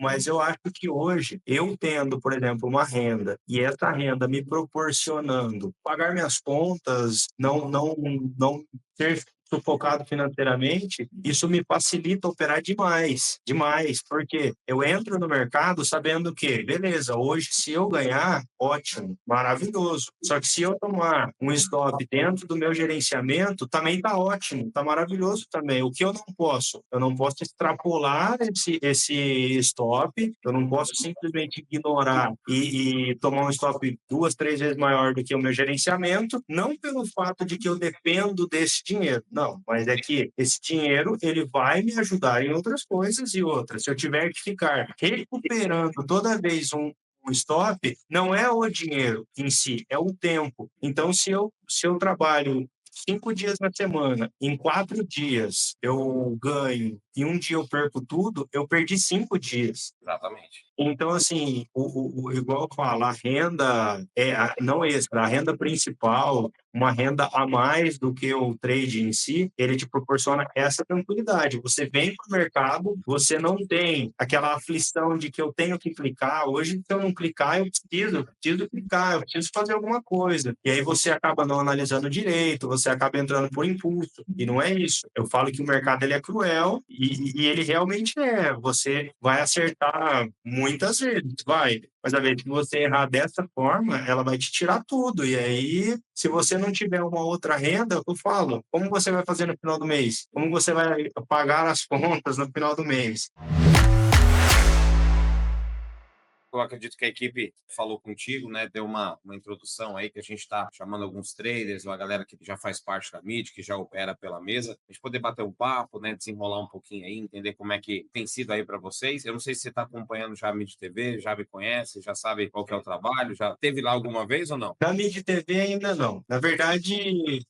mas eu acho que hoje, eu tendo, por exemplo, uma renda e essa renda me proporcionando pagar minhas contas, não ser sufocado financeiramente, isso me facilita operar demais, demais, porque eu entro no mercado sabendo que, beleza, hoje se eu ganhar, ótimo, maravilhoso. Só que se eu tomar um stop dentro do meu gerenciamento, também tá ótimo, tá maravilhoso também. O que eu não posso? Eu não posso extrapolar esse stop, eu não posso simplesmente ignorar e tomar um stop 2, 3 vezes maior do que o meu gerenciamento, não pelo fato de que eu dependo desse dinheiro, não, mas é que esse dinheiro ele vai me ajudar em outras coisas e outras. Se eu tiver que ficar recuperando toda vez um stop, não é o dinheiro em si, é o tempo. Então, se eu trabalho 5 dias na semana, em 4 dias eu ganho e um dia eu perco tudo, eu perdi 5 dias. Exatamente. Então, assim, igual eu falo, a renda não extra, a renda principal, uma renda a mais do que o trade em si, ele te proporciona essa tranquilidade. Você vem para o mercado, você não tem aquela aflição de que eu tenho que clicar. Hoje, se eu não clicar, eu preciso clicar, eu preciso fazer alguma coisa. E aí você acaba não analisando direito, você acaba entrando por impulso. E não é isso. Eu falo que o mercado ele é cruel e ele realmente é. Você vai acertar muitas vezes, vai. Mas a vez que você errar dessa forma, ela vai te tirar tudo. E aí, se você não tiver uma outra renda, eu falo, como você vai fazer no final do mês? Como você vai pagar as contas no final do mês? Eu acredito que a equipe falou contigo, né? Deu uma introdução aí que a gente está chamando alguns traders, uma galera que já faz parte da mídia, que já opera pela mesa, a gente poder bater um papo, né? Desenrolar um pouquinho aí, entender como é que tem sido aí para vocês. Eu não sei se você está acompanhando já a Mídia TV, já me conhece, já sabe qual que é o trabalho, já teve lá alguma vez ou não? Na Mid TV ainda não. Na verdade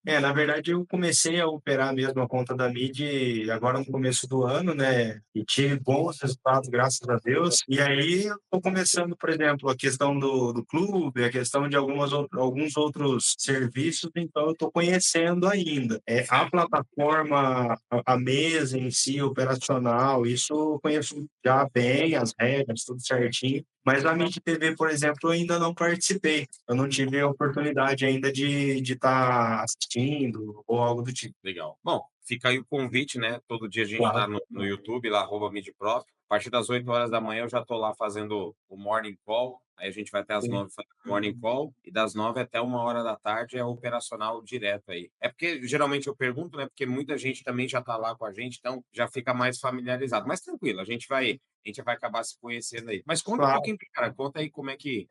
eu comecei a operar mesmo a conta da Mid agora no começo do ano, né? E tive bons resultados, graças a Deus. E aí eu tô começando, por exemplo, a questão do clube, a questão de alguns outros serviços, então eu estou conhecendo ainda. A plataforma, a mesa em si, operacional, isso eu conheço já bem, as regras, tudo certinho. Mas a Mint TV, por exemplo, eu ainda não participei. Eu não tive a oportunidade ainda de estar assistindo ou algo do tipo. Legal. Bom, fica aí o convite, né? Todo dia a gente está Claro. no YouTube, lá, @midprof. A partir das 8 horas da manhã eu já estou lá fazendo o morning call. Aí a gente vai até às Sim. 9 fazendo o morning call. E das 9 até 1 hora da tarde é operacional direto aí. É porque geralmente eu pergunto, né? Porque muita gente também já está lá com a gente, então já fica mais familiarizado. Mas tranquilo, a gente vai acabar se conhecendo aí. Mas conta um Claro. pouquinho, cara. Conta aí como é que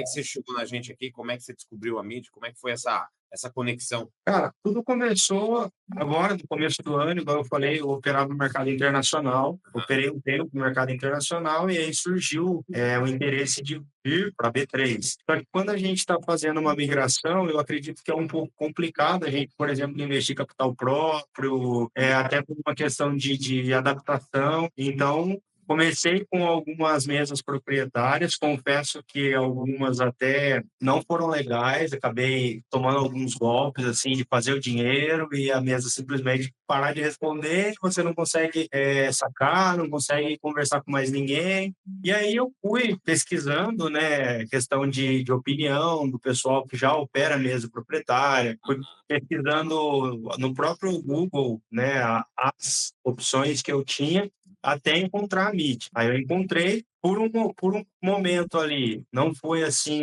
você chegou na gente aqui, como é que você descobriu a mídia, como é que foi essa conexão. Cara, tudo começou agora, no começo do ano, igual eu falei, eu operava no mercado internacional, operei um tempo no mercado internacional e aí surgiu o interesse de vir para a B3. Só que quando a gente está fazendo uma migração, eu acredito que é um pouco complicado a gente, por exemplo, investir capital próprio, até por uma questão de adaptação. Então, comecei com algumas mesas proprietárias, confesso que algumas até não foram legais, acabei tomando alguns golpes assim de fazer o dinheiro e a mesa simplesmente parar de responder, você não consegue sacar, não consegue conversar com mais ninguém. E aí eu fui pesquisando, né, questão de opinião do pessoal que já opera mesa proprietária, fui pesquisando no próprio Google, né, as opções que eu tinha até encontrar a Meet. Aí eu encontrei por um momento ali, não foi assim,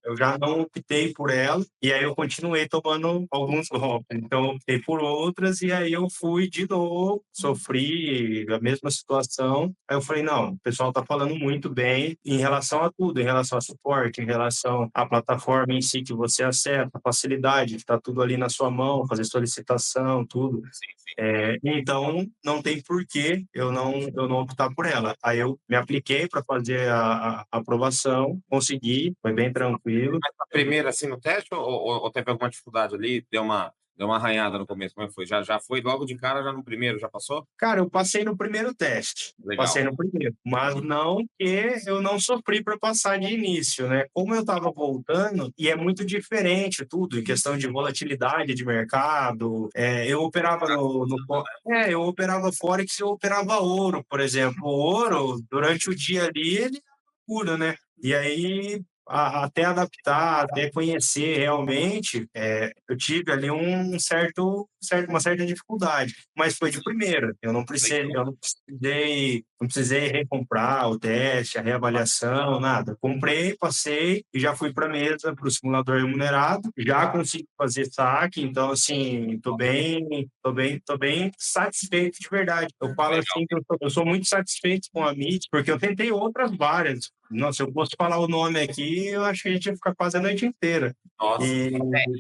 eu já não optei por ela, e aí eu continuei tomando alguns golpes. Então, eu optei por outras, e aí eu fui de novo, sofri a mesma situação. Aí eu falei, não, o pessoal está falando muito bem em relação a tudo, em relação a suporte, em relação à plataforma em si que você acessa, a facilidade de estar tudo ali na sua mão, fazer solicitação, tudo. Sim, sim. Então, não tem porquê eu não optar por ela. Aí eu me apliquei para fazer a aprovação, consegui, foi bem tranquilo. Mas a primeira, assim, no teste ou teve alguma dificuldade ali? Deu uma arranhada no começo, como é que foi? Já foi logo de cara, já no primeiro, já passou? Cara, eu passei no primeiro teste, Legal. passei no primeiro, mas não que eu não sofri para passar de início, né? Como eu estava voltando, e é muito diferente tudo, em questão de volatilidade de mercado, eu operava eu operava Forex, eu operava ouro, por exemplo. O ouro, durante o dia ali, ele cura, né? E aí, até adaptar, até conhecer realmente, eu tive ali uma certa dificuldade, mas foi de primeira. Eu não precisei recomprar o teste, a reavaliação, nada. Comprei, passei e já fui para a mesa, para o simulador remunerado. Já consigo fazer saque, então assim, tô bem satisfeito de verdade. Eu falo Legal. assim que eu sou muito satisfeito com a MIT, porque eu tentei outras várias. Nossa, se eu fosse falar o nome aqui, eu acho que a gente ia ficar quase a noite inteira. Nossa. E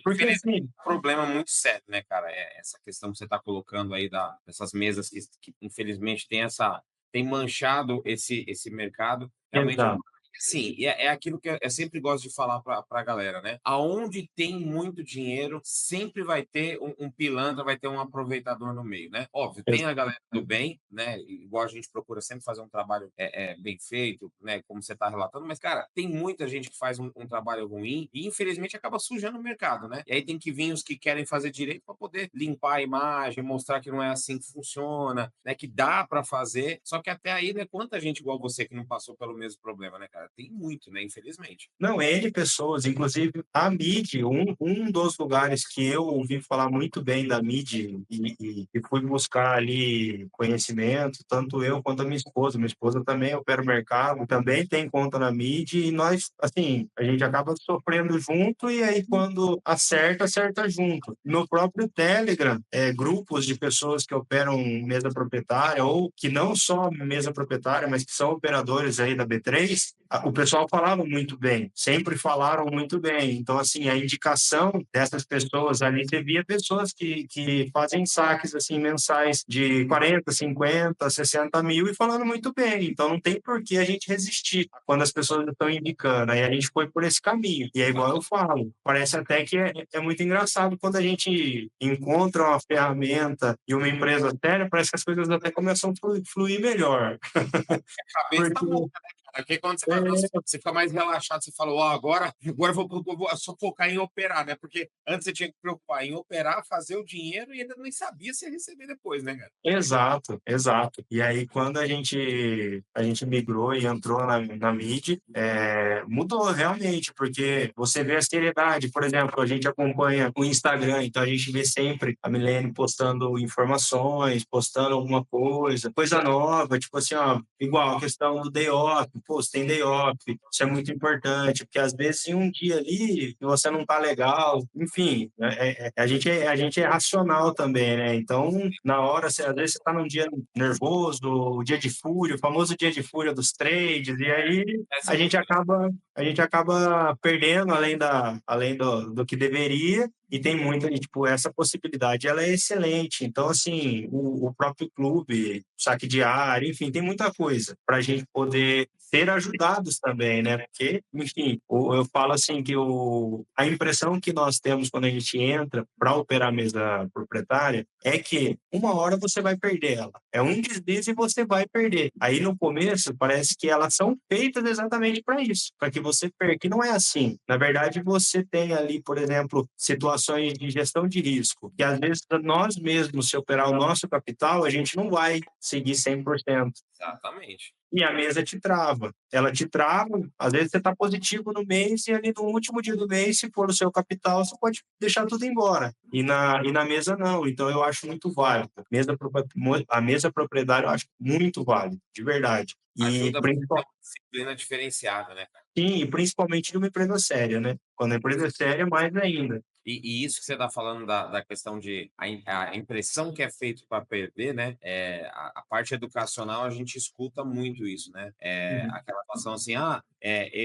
porque Infelizmente, assim, é um problema muito sério, né, cara? Essa questão que você está colocando aí dessas mesas que infelizmente tem manchado esse mercado. Realmente é um. exato. Sim, e é aquilo que eu sempre gosto de falar para a galera, né? Aonde tem muito dinheiro, sempre vai ter um pilantra, vai ter um aproveitador no meio, né? Óbvio, tem a galera do bem, né? Igual a gente procura sempre fazer um trabalho bem feito, né? Como você está relatando, mas, cara, tem muita gente que faz um trabalho ruim e, infelizmente, acaba sujando o mercado, né? E aí tem que vir os que querem fazer direito para poder limpar a imagem, mostrar que não é assim que funciona, né? Que dá para fazer, só que até aí, né? Quanta gente igual você que não passou pelo mesmo problema, né, cara? Tem muito, né? Infelizmente. Não, N pessoas, inclusive a MID, um dos lugares que eu ouvi falar muito bem da MID e fui buscar ali conhecimento, tanto eu quanto a minha esposa. Minha esposa também opera o mercado, também tem conta na MID e nós, assim, a gente acaba sofrendo junto e aí quando acerta, acerta junto. No próprio Telegram, grupos de pessoas que operam mesa proprietária ou que não só mesa proprietária, mas que são operadores aí da B3, o pessoal falava muito bem, sempre falaram muito bem. Então, assim, a indicação dessas pessoas ali, você via pessoas que fazem saques, assim, mensais de 40, 50, 60 mil e falando muito bem. Então, não tem por que a gente resistir quando as pessoas estão indicando. Aí a gente foi por esse caminho. E é igual eu falo, parece até que é muito engraçado quando a gente encontra uma ferramenta e uma empresa séria, parece que as coisas até começam a fluir melhor. A cabeça tá Porque boa, né, cara? Porque quando você fica mais relaxado, você fala, ó, agora eu vou só focar em operar, né? Porque antes você tinha que preocupar em operar, fazer o dinheiro e ainda nem sabia se ia receber depois, né, cara? exato, exato. E aí, quando a gente migrou e entrou na MIDI, mudou realmente, porque você vê a seriedade. Por exemplo, a gente acompanha o Instagram, então a gente vê sempre a Milene postando informações, postando alguma coisa nova, tipo assim, ó, igual a questão do day off, pô, você tem day off, isso é muito importante, porque às vezes em um dia ali você não tá legal, enfim, a gente é racional também, né? Então, na hora, às vezes você tá num dia nervoso, o dia de fúria, o famoso dia de fúria dos trades, e aí a gente acaba perdendo além do que deveria, e tem muita, tipo, essa possibilidade, ela é excelente. Então, assim, o próprio clube, o saque diário, enfim, tem muita coisa para a gente poder ser ajudados também, né? Porque, enfim, eu falo assim que a impressão que nós temos quando a gente entra para operar a mesa proprietária é que uma hora você vai perder ela. É um deslize e você vai perder. Aí no começo parece que elas são feitas exatamente para isso, para que você perca. E não é assim. Na verdade, você tem ali, por exemplo, situações de gestão de risco, que às vezes nós mesmos, se operar o nosso capital, a gente não vai seguir 100%. Exatamente. E a mesa te trava. Ela te trava, às vezes você está positivo no mês e ali no último dia do mês, se for o seu capital, você pode deixar tudo embora. E na mesa não. Então eu acho muito válido. A mesa proprietária eu acho muito válido, de verdade. Ajuda você a ter uma disciplina diferenciada, né, cara? Sim, e principalmente numa empresa séria, né? Quando a empresa é séria, mais ainda. E isso que você está falando da questão de a impressão que é feito para perder, né? A parte educacional a gente escuta muito isso, né? Uhum. Aquela situação assim,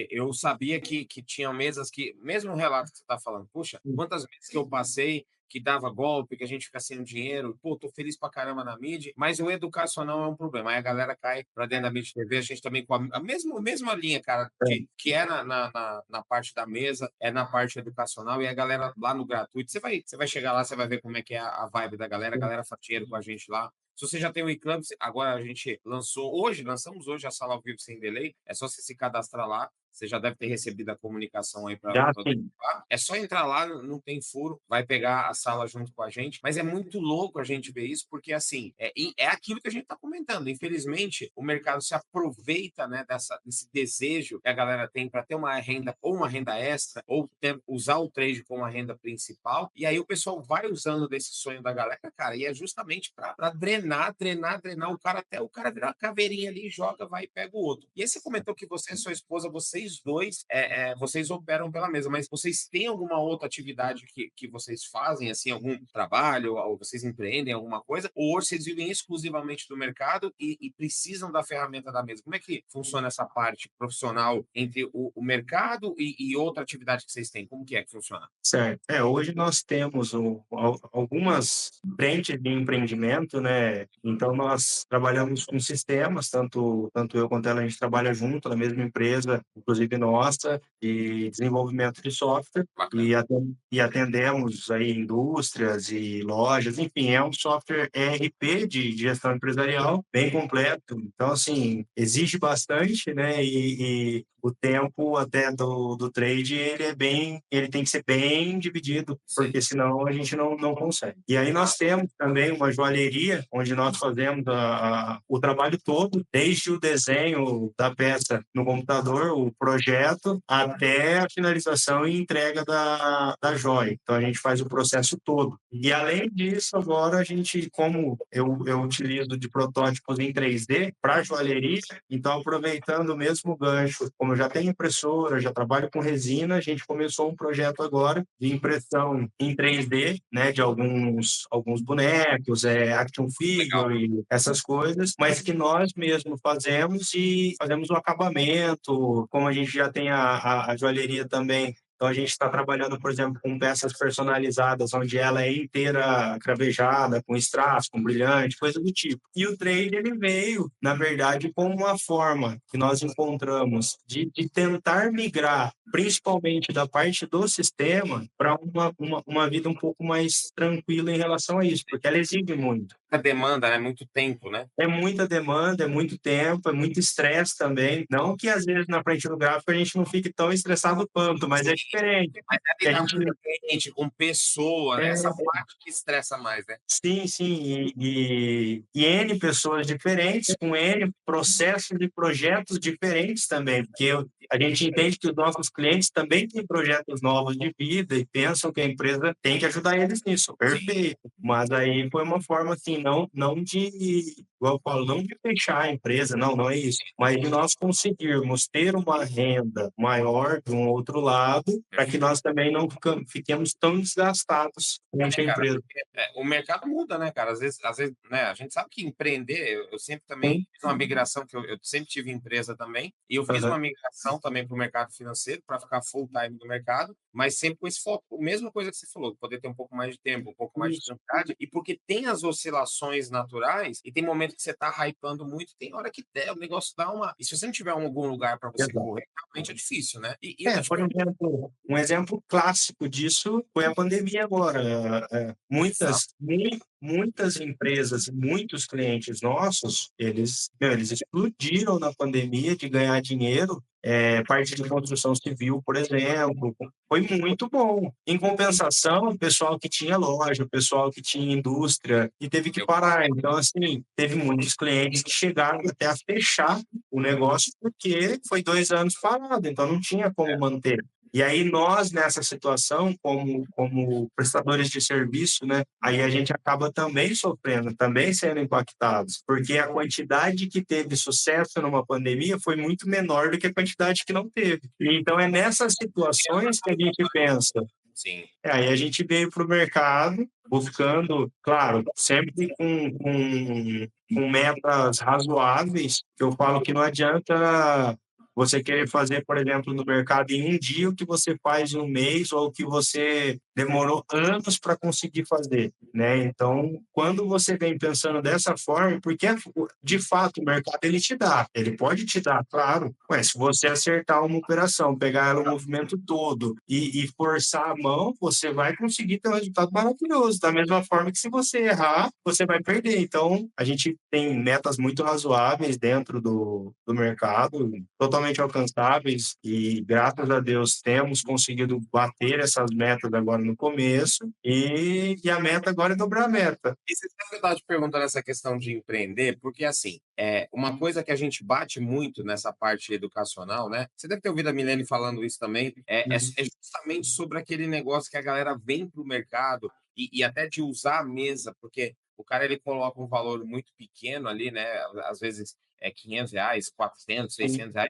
eu sabia que tinha mesas que, mesmo o relato que você está falando, puxa, quantas vezes que eu passei que dava golpe, que a gente fica sem dinheiro. Pô, tô feliz pra caramba na mídia, mas o educacional é um problema. Aí a galera cai pra dentro da mídia TV, a gente também com a mesma linha, cara, que é na parte da mesa, é na parte educacional, e a galera lá no gratuito, você vai chegar lá, você vai ver como é que é a vibe da galera, a galera faz dinheiro com a gente lá. Se você já tem o e-club, agora a gente lançamos hoje a sala ao vivo sem delay, é só você se cadastrar lá, você já deve ter recebido a comunicação aí para Já sim. é só entrar lá, não tem furo, vai pegar a sala junto com a gente. Mas é muito louco a gente ver isso, porque assim, é aquilo que a gente está comentando. Infelizmente, o mercado se aproveita, né, desse desejo que a galera tem para ter uma renda, ou uma renda extra, ou usar o trade como a renda principal. E aí o pessoal vai usando desse sonho da galera, cara, e é justamente para drenar o cara até o cara virar uma caveirinha ali, joga, vai e pega o outro. E aí você comentou que você e sua esposa, vocês dois, vocês operam pela mesa, mas vocês têm alguma outra atividade que vocês fazem, assim, algum trabalho, ou vocês empreendem alguma coisa, ou vocês vivem exclusivamente do mercado e precisam da ferramenta da mesa? Como é que funciona essa parte profissional entre o mercado e outra atividade que vocês têm? Como que funciona? Certo. Hoje nós temos algumas frentes de empreendimento, né? Então, nós trabalhamos com sistemas, tanto eu quanto ela, a gente trabalha junto na mesma empresa, inclusive nossa, de desenvolvimento de software, Bacana. e atendemos aí indústrias e lojas, enfim, é um software ERP de gestão empresarial, bem completo. Então, assim, exige bastante, né? E o tempo até do trade, ele tem que ser bem dividido, porque senão a gente não consegue. E aí nós temos também uma joalheria, onde nós fazemos o trabalho todo, desde o desenho da peça no computador, o projeto, até a finalização e entrega da joia. Então a gente faz o processo todo. E além disso, agora a gente, como eu utilizo de protótipos em 3D para joalheria, então aproveitando o mesmo gancho, como eu já tenho impressora, já trabalho com resina, a gente começou um projeto agora de impressão em 3D, né, de alguns bonecos, action Legal. figure, essas coisas, mas que nós mesmos fazemos e fazemos o acabamento, como a gente já tem a joalheria também. Então, a gente está trabalhando, por exemplo, com peças personalizadas, onde ela é inteira cravejada, com strass, com brilhante, coisa do tipo. E o trade, ele veio, na verdade, como uma forma que nós encontramos de tentar migrar, principalmente da parte do sistema, para uma vida um pouco mais tranquila em relação a isso, porque ela exige muito. A demanda, né? Muito tempo, né? É muita demanda, é muito tempo, é muito estresse também. Não que às vezes na frente do gráfico a gente não fique tão estressado quanto, mas é diferente. Mas Que a lidar gente com cliente, com pessoa, né? Essa é, parte que estressa mais, né? sim, sim, e N pessoas diferentes, com N processos e projetos diferentes também, porque a gente entende que os nossos clientes também têm projetos novos de vida e pensam que a empresa tem que ajudar eles nisso, perfeito. Mas aí foi uma forma assim, não de, igual eu falo, não de fechar a empresa, não é isso, mas de nós conseguirmos ter uma renda maior de um outro lado, para que nós também não fiquemos tão desgastados durante a Cara, empresa. porque, o mercado muda, né, cara? Às vezes, né, a gente sabe que empreender, eu sempre também Sim. fiz uma migração, que eu sempre tive empresa também, e eu fiz Aham. uma migração também para o mercado financeiro, para ficar full time no mercado, mas sempre com esse foco. A mesma coisa que você falou, poder ter um pouco mais de tempo, um pouco mais de Isso. tranquilidade, e porque tem as oscilações naturais, e tem momentos que você tá hypando muito, tem hora que o negócio dá uma. E se você não tiver algum lugar para você Exato. correr, realmente é difícil, né? E eu tô te Por perguntando, exemplo, um exemplo clássico disso foi a pandemia agora. Muitas empresas, muitos clientes nossos, eles explodiram na pandemia de ganhar dinheiro. Parte de construção civil, por exemplo, foi muito bom. Em compensação, o pessoal que tinha loja, o pessoal que tinha indústria, e teve que eu, parar. Então, assim, teve muitos clientes que chegaram até a fechar o negócio porque foi 2 anos parado, então não tinha como manter. E aí nós, nessa situação, como prestadores de serviço, né, aí a gente acaba também sofrendo, também sendo impactados, porque a quantidade que teve sucesso numa pandemia foi muito menor do que a quantidade que não teve. Então é nessas situações que a gente pensa, sim, aí a gente veio para o mercado buscando, claro, sempre com metas razoáveis, que eu falo que não adianta você querer fazer, por exemplo, no mercado em um dia o que você faz em um mês ou o que você demorou anos para conseguir fazer, né? Então, quando você vem pensando dessa forma, porque de fato o mercado ele te dá, ele pode te dar, claro, mas se você acertar uma operação, pegar ela o movimento todo e forçar a mão, você vai conseguir ter um resultado maravilhoso. Da mesma forma que se você errar, você vai perder. Então, a gente tem metas muito razoáveis dentro do mercado, totalmente alcançáveis, e graças a Deus temos conseguido bater essas metas agora no começo, e a meta agora é dobrar a meta. E você sabe que eu estava te perguntando essa questão de empreender, porque assim, uma coisa que a gente bate muito nessa parte educacional, né? Você deve ter ouvido a Milene falando isso também, é justamente sobre aquele negócio que a galera vem para o mercado e até de usar a mesa, porque o cara ele coloca um valor muito pequeno ali, né? Às vezes é R$ 500, 400, R$ 600,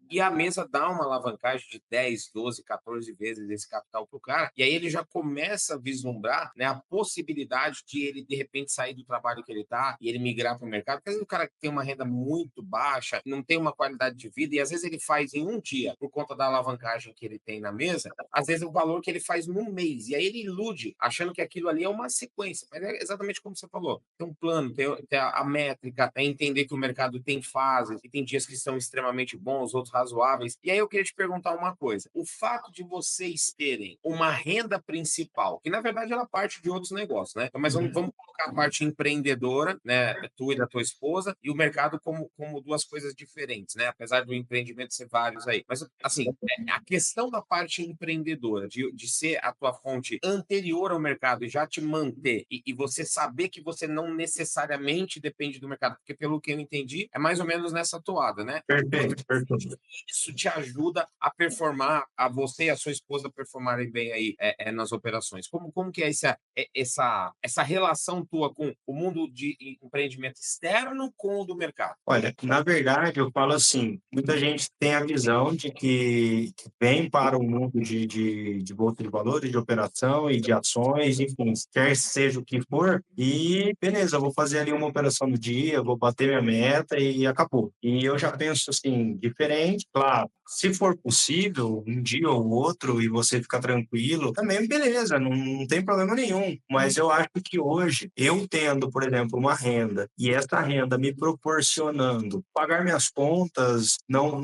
e a mesa dá uma alavancagem de 10, 12, 14 vezes esse capital para o cara, e aí ele já começa a vislumbrar, né, a possibilidade de ele, de repente, sair do trabalho que ele está e ele migrar para o mercado. Porque às vezes o cara tem uma renda muito baixa, não tem uma qualidade de vida, e às vezes ele faz em um dia, por conta da alavancagem que ele tem na mesa, às vezes o valor que ele faz num mês, e aí ele ilude, achando que aquilo ali é uma sequência, mas é exatamente como você falou, tem um plano, tem a métrica, é entender que o mercado tem fases, e tem dias que são extremamente bons, outros razoáveis. E aí eu queria te perguntar uma coisa: o fato de vocês terem uma renda principal, que na verdade ela parte de outros negócios, né? Então, mas vamos colocar a parte empreendedora, né? Tu e da tua esposa, e o mercado como duas coisas diferentes, né? Apesar do empreendimento ser vários aí. Mas, assim, a questão da parte empreendedora, de ser a tua fonte anterior ao mercado e já te manter, e você saber que você não necessariamente depende do mercado, porque pelo que eu entendi, é mais ou menos nessa toada, né? Perfeito, perfeito. Isso te ajuda a performar, a você e a sua esposa performarem bem aí nas operações. Como que é essa relação tua com o mundo de empreendimento externo com o do mercado? Olha, na verdade, eu falo assim, muita gente tem a visão de que vem para o mundo de bolsa de valores, de operação e de ações, enfim, quer seja o que for, e beleza, eu vou fazer ali uma operação no dia, vou bater minha meta e acabou. E eu já penso assim, diferente, claro, se for possível, um dia ou outro, e você ficar tranquilo, também beleza, não tem problema nenhum. Mas eu acho que hoje, eu tendo, por exemplo, uma renda, e essa renda me proporcionando pagar minhas contas, não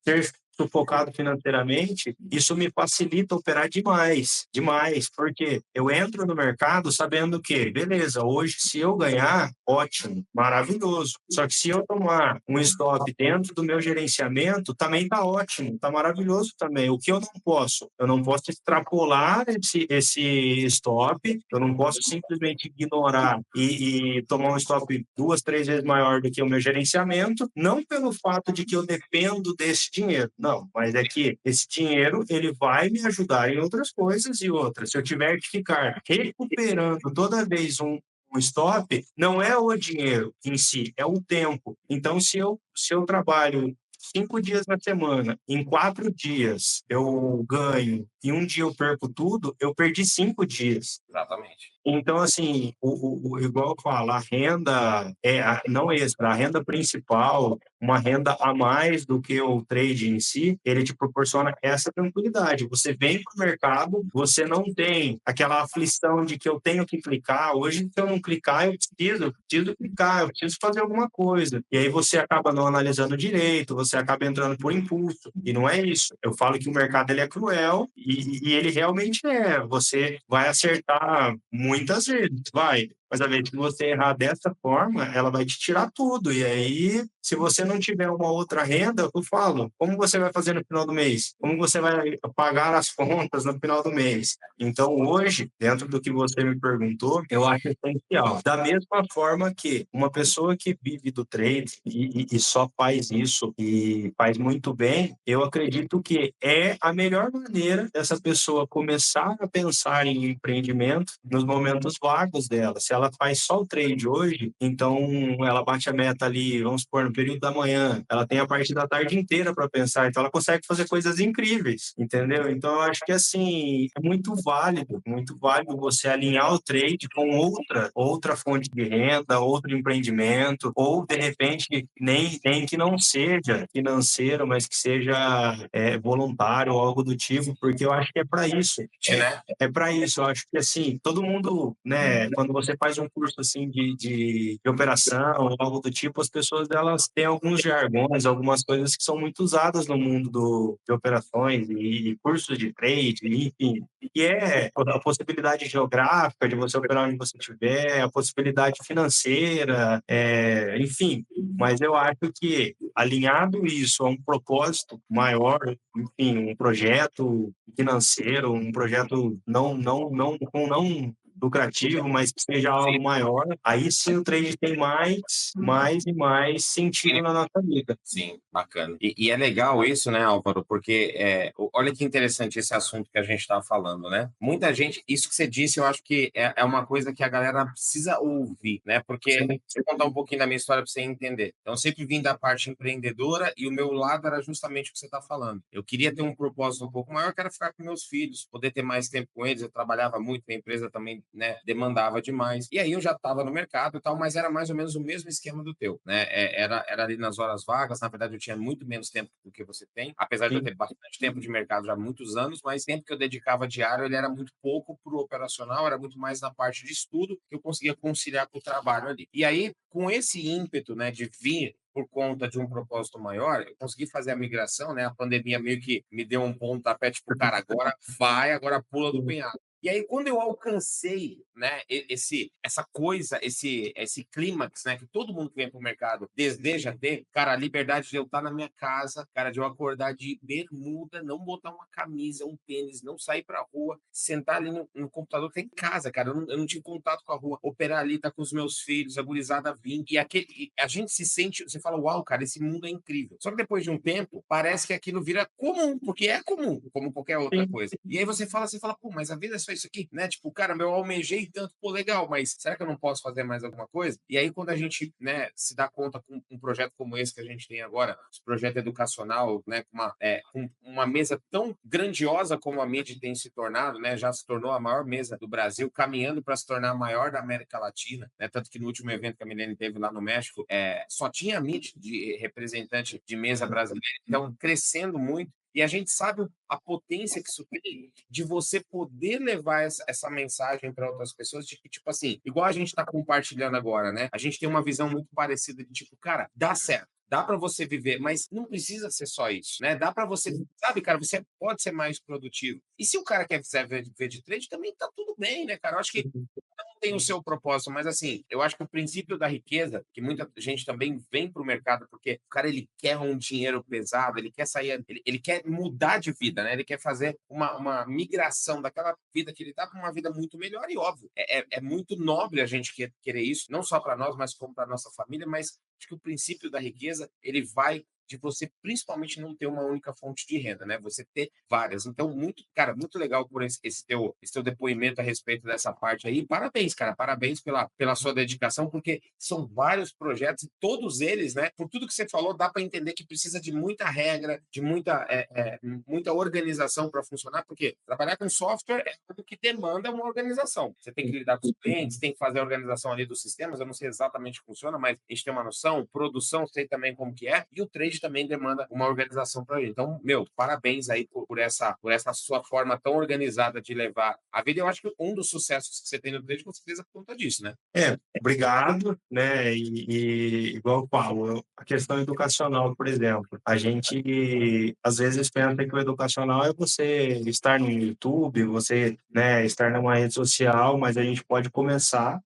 ter sufocado financeiramente, isso me facilita operar demais, demais, porque eu entro no mercado sabendo que, beleza, hoje se eu ganhar, ótimo, maravilhoso. Só que se eu tomar um stop dentro do meu gerenciamento, também tá ótimo, tá maravilhoso também. O que eu não posso? Eu não posso extrapolar esse stop, eu não posso simplesmente ignorar e tomar um stop 2, 3 vezes maior do que o meu gerenciamento, não pelo fato de que eu dependo desse dinheiro, não, mas é que esse dinheiro ele vai me ajudar em outras coisas e outras. Se eu tiver que ficar recuperando toda vez um stop, não é o dinheiro em si, é o tempo. Então, se eu trabalho 5 dias na semana, em 4 dias eu ganho e um dia eu perco tudo, eu perdi 5 dias. Exatamente. Então, assim, igual eu falo, a renda não extra, a renda principal, uma renda a mais do que o trade em si, ele te proporciona essa tranquilidade. Você vem para o mercado, você não tem aquela aflição de que eu tenho que clicar. Hoje, se eu não clicar, eu preciso clicar, eu preciso fazer alguma coisa. E aí você acaba não analisando direito, você acaba entrando por impulso. E não é isso. Eu falo que o mercado ele é cruel e ele realmente é. Você vai acertar muitas vezes, vai. Mas a vez que você errar dessa forma, ela vai te tirar tudo. E aí, se você não tiver uma outra renda, eu falo, como você vai fazer no final do mês? Como você vai pagar as contas no final do mês? Então, hoje, dentro do que você me perguntou, eu acho essencial. Da mesma forma que uma pessoa que vive do trade e só faz isso e faz muito bem, eu acredito que é a melhor maneira dessa pessoa começar a pensar em empreendimento nos momentos vagos dela. Se ela faz só o trade hoje, então ela bate a meta ali, vamos supor, no período da manhã, ela tem a parte da tarde inteira para pensar, então ela consegue fazer coisas incríveis, entendeu? Então eu acho que assim, é muito válido você alinhar o trade com outra fonte de renda, outro empreendimento, ou de repente nem que não seja financeiro, mas que seja voluntário ou algo do tipo, porque eu acho que é para isso. Né? É para isso, eu acho que assim, todo mundo, né, quando você faz um curso assim de operação ou algo do tipo, as pessoas elas têm alguns jargões, algumas coisas que são muito usadas no mundo de operações e cursos de trade, enfim, e é a possibilidade geográfica de você operar onde você estiver, a possibilidade financeira, enfim, mas eu acho que alinhado isso a um propósito maior, enfim, um projeto financeiro, um projeto não lucrativo, mas que seja algo maior, aí sim o trade tem mais e mais sentido na nossa vida. Sim, bacana. E é legal isso, né, Álvaro? Porque olha que interessante esse assunto que a gente está falando, né? Muita gente, isso que você disse, eu acho que é uma coisa que a galera precisa ouvir, né? Porque, Sim, deixa eu contar um pouquinho da minha história para você entender. Então, eu sempre vim da parte empreendedora e o meu lado era justamente o que você está falando. Eu queria ter um propósito um pouco maior, que era ficar com meus filhos, poder ter mais tempo com eles. Eu trabalhava muito, a empresa também, né, demandava demais. E aí eu já estava no mercado e tal, mas era mais ou menos o mesmo esquema do teu, né? Era ali nas horas vagas. Na verdade, eu tinha muito menos tempo do que você tem, apesar de eu sim, ter bastante tempo de mercado já há muitos anos, mas o tempo que eu dedicava diário, ele era muito pouco para o operacional, era muito mais na parte de estudo que eu conseguia conciliar com o trabalho ali. E aí, com esse ímpeto, né, de vir por conta de um propósito maior, eu consegui fazer a migração, né? A pandemia meio que me deu um pontapé, tipo, cara, agora vai, agora pula do sim, penhasco. E aí, quando eu alcancei, né, essa coisa, esse clímax, né, que todo mundo que vem para o mercado deseja ter, cara, a liberdade de eu estar na minha casa, cara, de eu acordar de bermuda, não botar uma camisa, um tênis, não sair para rua, sentar ali no computador que tem em casa, cara, eu não tive contato com a rua, operar ali, tá com os meus filhos, a gurizada vindo, e a gente se sente, você fala, uau, cara, esse mundo é incrível. Só que depois de um tempo, parece que aquilo vira comum, porque é comum, como qualquer outra sim. coisa. E aí você fala, pô, mas a vida é só isso aqui, né? Tipo, cara, eu almejei tanto, pô, legal, mas será que eu não posso fazer mais alguma coisa? E aí, quando a gente, né, se dá conta com um projeto como esse que a gente tem agora, esse projeto educacional, né, com uma mesa tão grandiosa como a MIDI tem se tornado, né, já se tornou a maior mesa do Brasil, caminhando para se tornar a maior da América Latina, né, tanto que no último evento que a Milene teve lá no México, só tinha a MIDI de representante de mesa brasileira, então crescendo muito. E a gente sabe a potência que isso tem de você poder levar essa mensagem para outras pessoas, de que, tipo assim, igual a gente está compartilhando agora, né? A gente tem uma visão muito parecida de tipo, cara, dá certo. Dá para você viver, mas não precisa ser só isso, né? Dá para você, sabe, cara, você pode ser mais produtivo. E se o cara quer viver de trade, também tá tudo bem, né, cara? Eu acho que tem o seu propósito, mas assim, eu acho que o princípio da riqueza, que muita gente também vem para o mercado, porque o cara ele quer um dinheiro pesado, ele quer sair, ele quer mudar de vida, né? Ele quer fazer uma migração daquela vida que ele tá para uma vida muito melhor, e óbvio, é muito nobre a gente querer isso, não só para nós, mas como para nossa família, mas acho que o princípio da riqueza, ele vai de você principalmente não ter uma única fonte de renda, né? Você ter várias. Então, muito, cara, muito legal por esse teu depoimento a respeito dessa parte aí. Parabéns, cara, parabéns pela sua dedicação, porque são vários projetos e todos eles, né? Por tudo que você falou, dá para entender que precisa de muita regra, de muita organização para funcionar, porque trabalhar com software é algo que demanda uma organização. Você tem que lidar com os clientes, tem que fazer a organização ali dos sistemas. Eu não sei exatamente como funciona, mas a gente tem uma noção. Produção, sei também como que é. E o trade também demanda uma organização para ele. Então, meu, parabéns aí por essa sua forma tão organizada de levar a vida. Eu acho que um dos sucessos que você tem no trade, com certeza, é por conta disso, né? Obrigado, né? E igual eu falo, a questão educacional, por exemplo, a gente às vezes pensa que o educacional é você estar no YouTube, você, né, estar numa rede social, mas a gente pode começar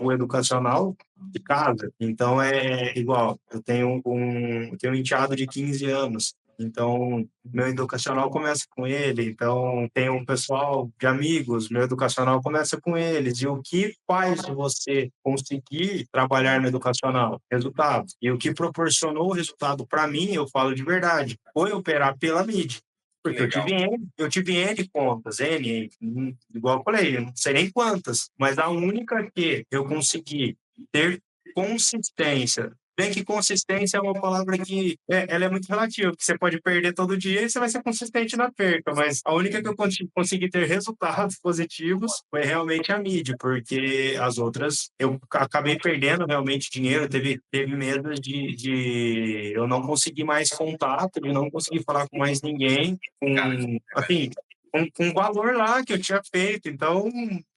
o educacional de casa. Então é igual, eu tenho um enteado de 15 anos. Então, meu educacional começa com ele. Então, tem um pessoal de amigos, meu educacional começa com eles. E o que faz você conseguir trabalhar no educacional? Resultado. E o que proporcionou o resultado para mim, eu falo de verdade, foi operar pela mídia. Que Porque legal. eu tive N contas, N, igual eu falei, eu não sei nem quantas, mas a única que eu consegui ter consistência. Bem que consistência é uma palavra que ela é muito relativa, porque você pode perder todo dia e você vai ser consistente na perca, mas a única que eu consegui ter resultados positivos foi realmente a mídia, porque as outras eu acabei perdendo realmente dinheiro, teve meses de eu não conseguir mais contato, de não conseguir falar com mais ninguém, Cara, assim, com o valor lá que eu tinha feito, então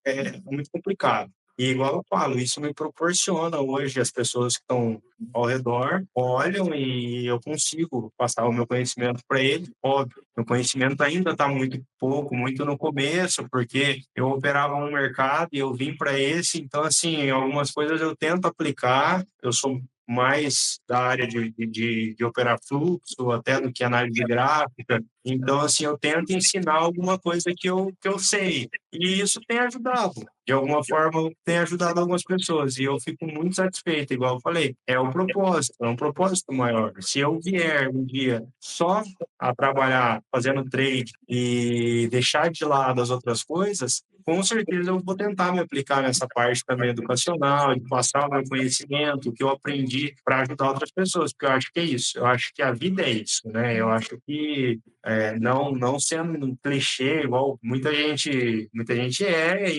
é muito complicado. E igual eu falo, isso me proporciona hoje as pessoas que estão ao redor olham e eu consigo passar o meu conhecimento para eles. Óbvio, meu conhecimento ainda está muito pouco, muito no começo, porque eu operava um mercado e eu vim para esse, então assim, algumas coisas eu tento aplicar. Eu sou mais da área de operar fluxo, até do que análise gráfica. Então, assim, eu tento ensinar alguma coisa que eu sei. E isso tem ajudado. De alguma forma, tem ajudado algumas pessoas. E eu fico muito satisfeito, igual eu falei. É um propósito, é um propósito maior. Se eu vier um dia só a trabalhar fazendo trade e deixar de lado as outras coisas, com certeza eu vou tentar me aplicar nessa parte também educacional, de passar o meu conhecimento, o que eu aprendi para ajudar outras pessoas, porque eu acho que é isso. Eu acho que a vida é isso, né? Eu acho que não sendo um clichê, igual muita gente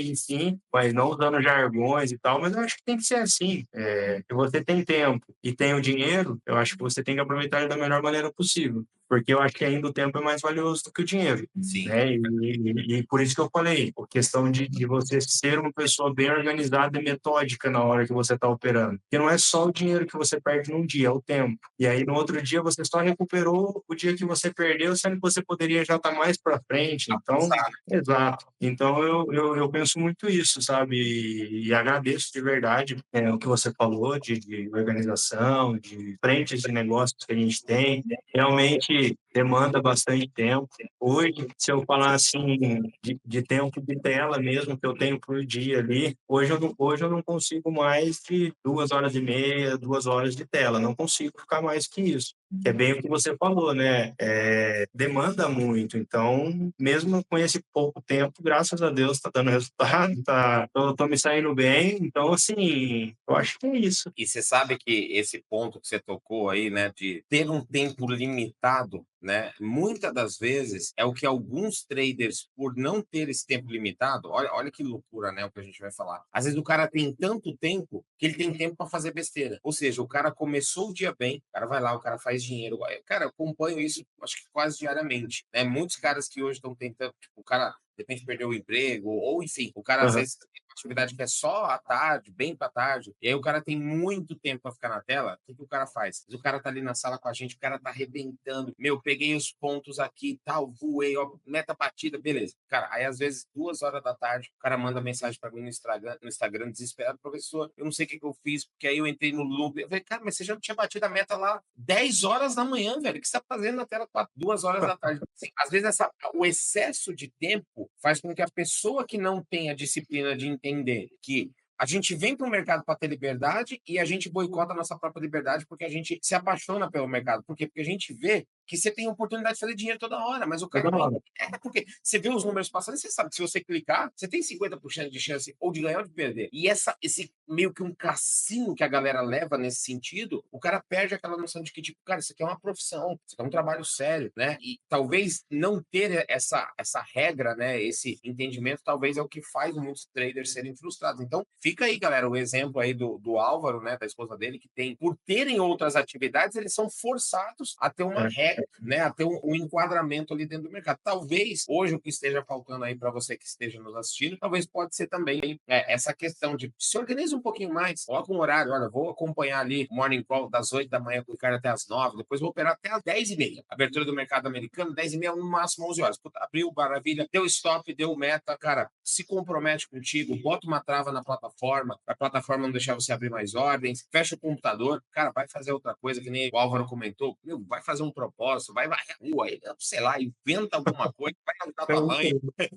enfim, mas não usando jargões e tal, mas eu acho que tem que ser assim. Se você tem tempo e tem o dinheiro, eu acho que você tem que aproveitar ele da melhor maneira possível, porque eu acho que ainda o tempo é mais valioso do que o dinheiro, sim. né? E por isso que eu falei, a questão de você ser uma pessoa bem organizada e metódica na hora que você está operando. Porque não é só o dinheiro que você perde num dia, é o tempo. E aí no outro dia você só recuperou o dia que você perdeu, sendo que você poderia já estar mais para frente. Então, exato. Então eu penso muito isso, sabe? E agradeço de verdade o que você falou de organização, de frentes de negócios que a gente tem. Realmente demanda bastante tempo. Hoje, se eu falar assim de tempo de tela mesmo que eu tenho por dia ali, hoje eu não consigo mais de 2 horas e meia, 2 horas de tela. Não consigo ficar mais que isso. Que é bem o que você falou, né? Demanda muito. Então, mesmo com esse pouco tempo, graças a Deus, está dando resultado, tô me saindo bem. Então, assim, eu acho que é isso. E você sabe que esse ponto que você tocou aí, né, de ter um tempo limitado, né, muitas das vezes é o que alguns traders, por não ter esse tempo limitado, olha que loucura, né, o que a gente vai falar. Às vezes o cara tem tanto tempo que ele tem tempo para fazer besteira. Ou seja, o cara começou o dia bem, o cara vai lá, o cara faz dinheiro. Cara, eu acompanho isso, acho que quase diariamente, né? Muitos caras que hoje estão tentando, tipo, o cara de repente perdeu o emprego, ou enfim, o cara às Aham. vezes tem uma atividade que é só à tarde, bem para tarde, e aí o cara tem muito tempo para ficar na tela, que o cara faz? O cara tá ali na sala com a gente, o cara tá arrebentando, meu, peguei os pontos aqui, tal, voei, ó, meta batida, beleza. Cara, aí às vezes 2 horas da tarde, o cara manda mensagem para mim no Instagram, desesperado, professor, eu não sei o que eu fiz, porque aí eu entrei no loop. Eu falei, cara, mas você já tinha batido a meta lá 10 horas da manhã, velho, o que você tá fazendo na tela 2 horas da tarde? Assim, às vezes o excesso de tempo faz com que a pessoa que não tem a disciplina de entender que a gente vem para o mercado para ter liberdade e a gente boicota a nossa própria liberdade porque a gente se apaixona pelo mercado. Por quê? Porque a gente vê que você tem a oportunidade de fazer dinheiro toda hora, mas o cara Toda não. hora. É porque você vê os números passando e você sabe que se você clicar, você tem 50% de chance ou de ganhar ou de perder. E esse meio que um cassino que a galera leva nesse sentido, o cara perde aquela noção de que, tipo, cara, isso aqui é uma profissão, isso aqui é um trabalho sério, né? E talvez não ter essa regra, né? Esse entendimento, talvez é o que faz muitos traders serem frustrados. Então, fica aí, galera, o exemplo aí do Álvaro, né? Da esposa dele, que tem, por terem outras atividades, eles são forçados a ter uma É. regra, né? A ter um enquadramento ali dentro do mercado. Talvez hoje o que esteja faltando aí para você que esteja nos assistindo, talvez pode ser também aí, essa questão de se organiza um pouquinho mais, coloca um horário, olha, vou acompanhar ali o Morning Call das 8 da manhã com o cara até as 9, depois vou operar até as 10h30. Abertura do mercado americano, 10h30, no máximo 11 horas. Puta, abriu, maravilha, deu stop, deu meta, cara, se compromete contigo, bota uma trava na plataforma, a plataforma não deixar você abrir mais ordens, fecha o computador, cara, vai fazer outra coisa, que nem o Álvaro comentou, meu, vai fazer um propósito, vai varrer a rua, sei lá, inventa alguma coisa, vai ajudar tua mãe,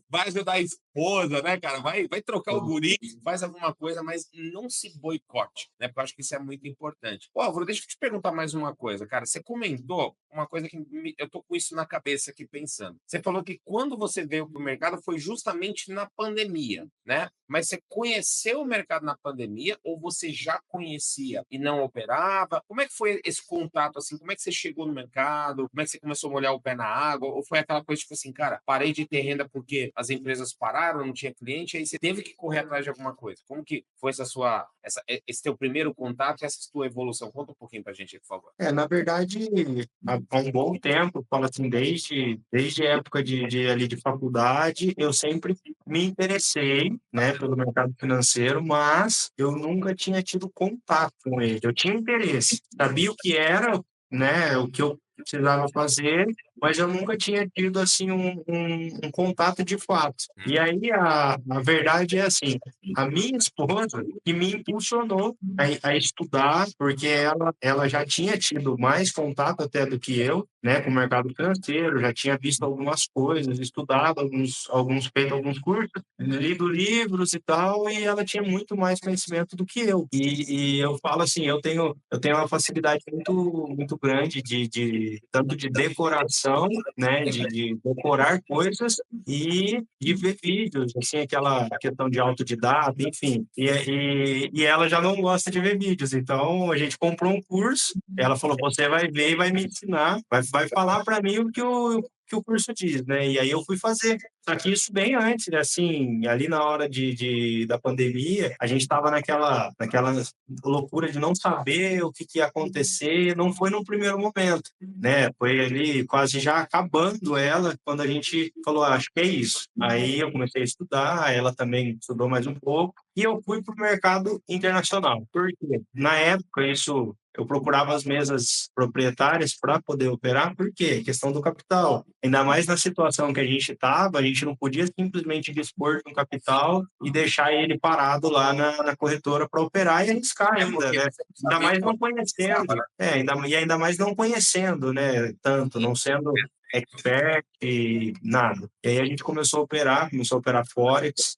vai ajudar a esposa, né, cara? Vai trocar o guri, faz alguma coisa, mas não se boicote, né? Porque eu acho que isso é muito importante. Ô, Álvaro, deixa eu te perguntar mais uma coisa, cara. Você comentou uma coisa que eu tô com isso na cabeça aqui pensando. Você falou que quando você veio para o mercado foi justamente na pandemia, né? Mas você conheceu o mercado na pandemia ou você já conhecia e não operava? Como é que foi esse contato assim? Como é que você chegou no mercado? Como é que você começou a molhar o pé na água? Ou foi aquela coisa tipo assim, cara, parei de ter renda porque as empresas pararam, não tinha cliente, aí você teve que correr atrás de alguma coisa? Como que foi esse teu primeiro contato e essa sua evolução? Conta um pouquinho pra gente, por favor. Na verdade, há um bom tempo, falo assim, desde a época ali de faculdade, eu sempre me interessei, né, pelo mercado financeiro, mas eu nunca tinha tido contato com ele. Eu tinha interesse, sabia o que era, né, o que eu precisava fazer, mas eu nunca tinha tido, assim, um contato de fato. E aí, a verdade é assim, a minha esposa que me impulsionou a estudar, porque ela já tinha tido mais contato até do que eu, né, com o mercado financeiro, já tinha visto algumas coisas, estudado feito alguns cursos, lido livros e tal, e ela tinha muito mais conhecimento do que eu. E eu falo assim, eu tenho uma facilidade muito grande de tanto de decoração, né, de decorar coisas e de ver vídeos, assim, aquela questão de autodidata, enfim. E ela já não gosta de ver vídeos, então a gente comprou um curso, ela falou, você vai ver e vai me ensinar, vai falar para mim o que o curso diz, né? E aí eu fui fazer. Só que isso bem antes, né? Assim, ali na hora da pandemia, a gente estava naquela loucura de não saber o que ia acontecer, não foi no primeiro momento, né? Foi ali quase já acabando ela, quando a gente falou, acho que é isso. Aí eu comecei a estudar, ela também estudou mais um pouco, e eu fui para o mercado internacional. Porque na época, isso eu procurava as mesas proprietárias para poder operar, por quê? Questão do capital. Ainda mais na situação que a gente estava, a gente não podia simplesmente dispor de um capital e deixar ele parado lá na corretora para operar e arriscar ainda, Porque né? você não Ainda sabia mais qual não que conhecendo, precisava, né? ainda mais não conhecendo, né? Tanto, não sendo expert e nada. E aí a gente começou a operar Forex,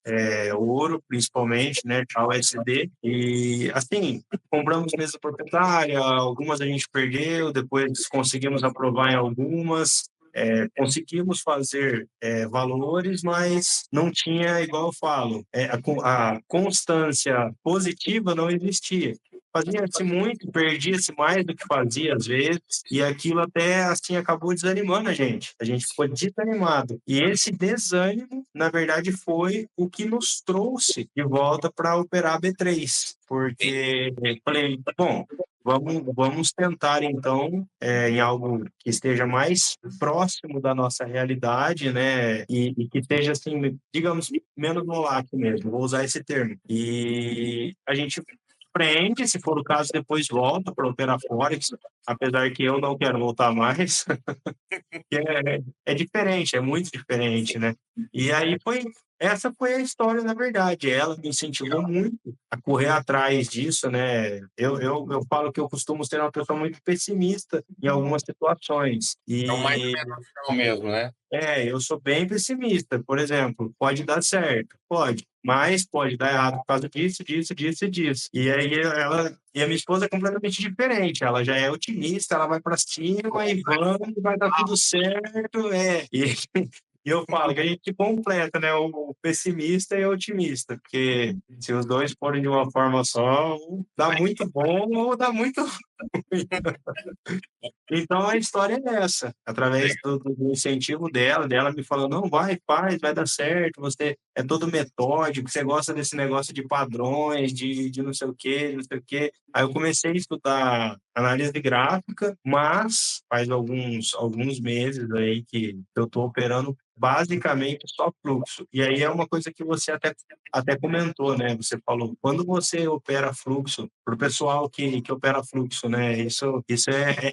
ouro, principalmente, né? USD. E, assim, compramos mesa proprietária, algumas a gente perdeu, depois conseguimos aprovar em algumas. Conseguimos fazer valores, mas não tinha, igual eu falo, a constância positiva não existia. Fazia-se muito, perdia-se mais do que fazia às vezes, e aquilo até assim acabou desanimando a gente. A gente ficou desanimado. E esse desânimo, na verdade, foi o que nos trouxe de volta para operar B3. Porque falei, bom, vamos tentar então em algo que esteja mais próximo da nossa realidade, né? E que esteja assim, digamos, menos volátil mesmo. Vou usar esse termo. E a gente prende, se for o caso, depois volta para operar Forex, apesar que eu não quero voltar mais, que é diferente, é muito diferente, né? E aí essa foi a história, na verdade. Ela me incentivou muito a correr atrás disso, né? Eu falo que eu costumo ser uma pessoa muito pessimista em algumas situações. É o mais E pé no chão mesmo, né? eu sou bem pessimista. Por exemplo, pode dar certo, pode, mas pode dar errado por causa disso, disso, disso e disso. E aí a minha esposa é completamente diferente. Ela já é otimista, ela vai para cima e vamos, vai dar tudo certo, E eu falo que a gente completa, né? O pessimista e o otimista, porque se os dois forem de uma forma só, dá muito bom ou dá muito. Então a história é essa, através do incentivo dela me falando, não, vai, faz, vai dar certo, você é todo metódico, você gosta desse negócio de padrões, de não sei o quê, não sei o quê. Aí eu comecei a estudar análise gráfica, mas faz alguns meses aí que eu estou operando basicamente só fluxo. E aí é uma coisa que você até comentou, né? Você falou, quando você opera fluxo, para o pessoal que opera fluxo, né? Isso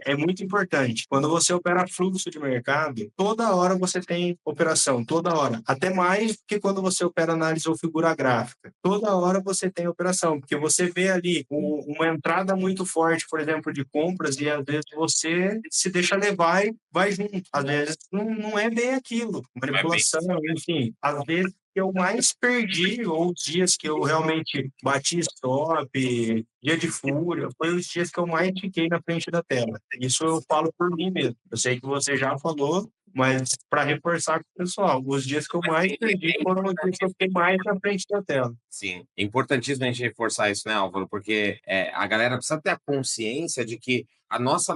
é muito importante. Quando você opera fluxo de mercado, toda hora você tem operação, toda hora. Até mais que quando você opera análise ou figura gráfica. Toda hora você tem operação, porque você vê ali uma entrada muito forte, por exemplo, de compras, e às vezes você se deixa levar e vai junto. Às vezes não é bem aquilo. Não é bem Manipulação, enfim. Às vezes que eu mais perdi, ou os dias que eu realmente bati stop, dia de fúria, foi os dias que eu mais fiquei na frente da tela. Isso eu falo por mim mesmo. Eu sei que você já falou, mas para reforçar com o pessoal, os dias que eu mais perdi foram os dias que eu fiquei mais na frente da tela. Sim, é importantíssimo a gente reforçar isso, né, Álvaro? Porque a galera precisa ter a consciência de que a nossa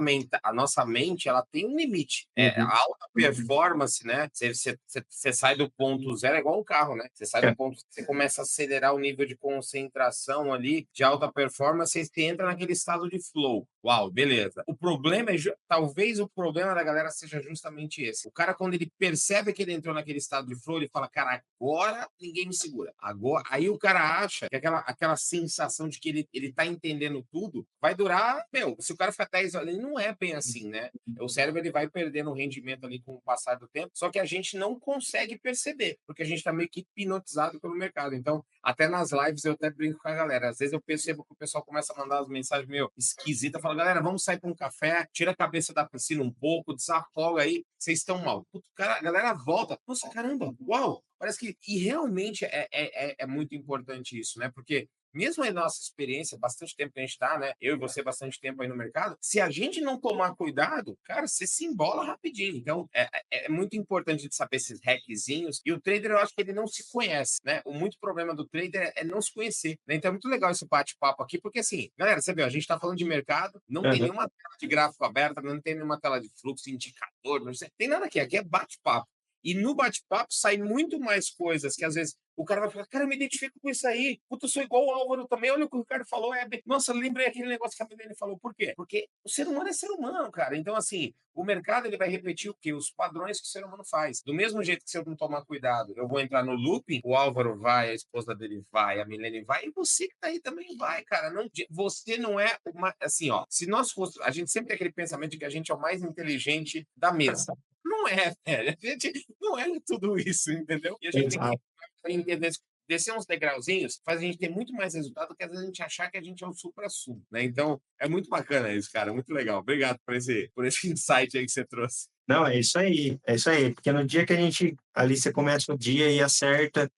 mente ela tem um limite. A Uhum. alta performance, né? Você sai do ponto zero, é igual um carro, né? Você sai É. do ponto, você começa a acelerar o nível de concentração ali, de alta performance, e você entra naquele estado de flow. Uau, beleza. O problema é, talvez o problema da galera seja justamente esse. O cara, quando ele percebe que ele entrou naquele estado de flow, ele fala, cara, agora ninguém me segura. Agora, aí o cara acha que aquela sensação de que ele tá entendendo tudo vai durar, meu, se o cara ficar 10 horas, ele não é bem assim, né? O cérebro ele vai perdendo o rendimento ali com o passar do tempo, só que a gente não consegue perceber, porque a gente tá meio que hipnotizado pelo mercado. Então, até nas lives eu até brinco com a galera. Às vezes eu percebo que o pessoal começa a mandar as mensagens meio esquisitas, fala, galera, vamos sair para um café, tira a cabeça da piscina um pouco, desafoga aí, vocês estão mal. Puta, cara, a galera volta. Nossa, caramba, uau! Parece que. E realmente é muito importante isso, né? Porque mesmo a nossa experiência, bastante tempo que a gente está, né? Eu e você, bastante tempo aí no mercado, se a gente não tomar cuidado, cara, você se embola rapidinho. Então, é muito importante de saber esses hackzinhos. E o trader, eu acho que ele não se conhece, né? O muito problema do trader é não se conhecer, né? Então, é muito legal esse bate-papo aqui, porque assim, galera, você vê, a gente está falando de mercado, não tem Uhum. nenhuma tela de gráfico aberta, não tem nenhuma tela de fluxo, indicador, não sei, tem nada aqui é bate-papo. E no bate-papo sai muito mais coisas que às vezes o cara vai falar, cara, eu me identifico com isso aí. Puta, eu sou igual o Álvaro também. Olha o que o Ricardo falou. Nossa, lembrei aquele negócio que a Milene falou. Por quê? Porque o ser humano é ser humano, cara. Então, assim, o mercado ele vai repetir o quê? Os padrões que o ser humano faz. Do mesmo jeito que se eu não tomar cuidado, eu vou entrar no looping, o Álvaro vai, a esposa dele vai, a Milene vai, e você que tá aí também vai, cara. Não, você não é uma. Assim, ó, se nós fosse. A gente sempre tem aquele pensamento de que a gente é o mais inteligente da mesa. Não é, velho. A gente não é tudo isso, entendeu? E a gente tem que Exato. entender, descer uns degrauzinhos, faz a gente ter muito mais resultado do que às vezes a gente achar que a gente é o supra-sumo, né? Então, é muito bacana isso, cara, muito legal. Obrigado por esse insight aí que você trouxe. Não, é isso aí, porque no dia que a gente, ali você começa o dia e acerta,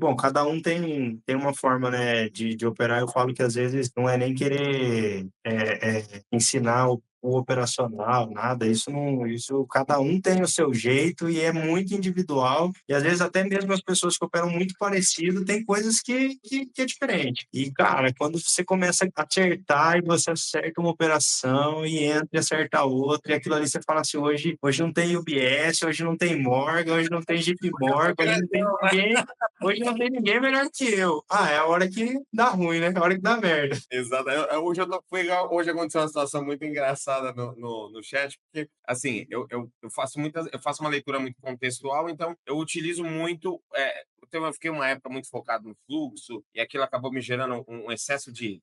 bom, cada um tem uma forma, né, de operar, eu falo que às vezes não é nem querer ensinar o operacional, nada, isso cada um tem o seu jeito e é muito individual, e às vezes até mesmo as pessoas que operam muito parecido, tem coisas que é diferente. E, cara, quando você começa a acertar e você acerta uma operação e entra e acerta outra, e aquilo ali você fala assim, hoje não tem UBS, hoje não tem Morgan, hoje não tem JP Morgan, hoje não tem ninguém, hoje não tem ninguém melhor que eu. Ah, é a hora que dá ruim, né? É a hora que dá merda. Exato. Hoje aconteceu uma situação muito engraçada no chat, porque assim, eu faço uma leitura muito contextual, então eu utilizo muito. Eu fiquei uma época muito focado no fluxo, e aquilo acabou me gerando um excesso de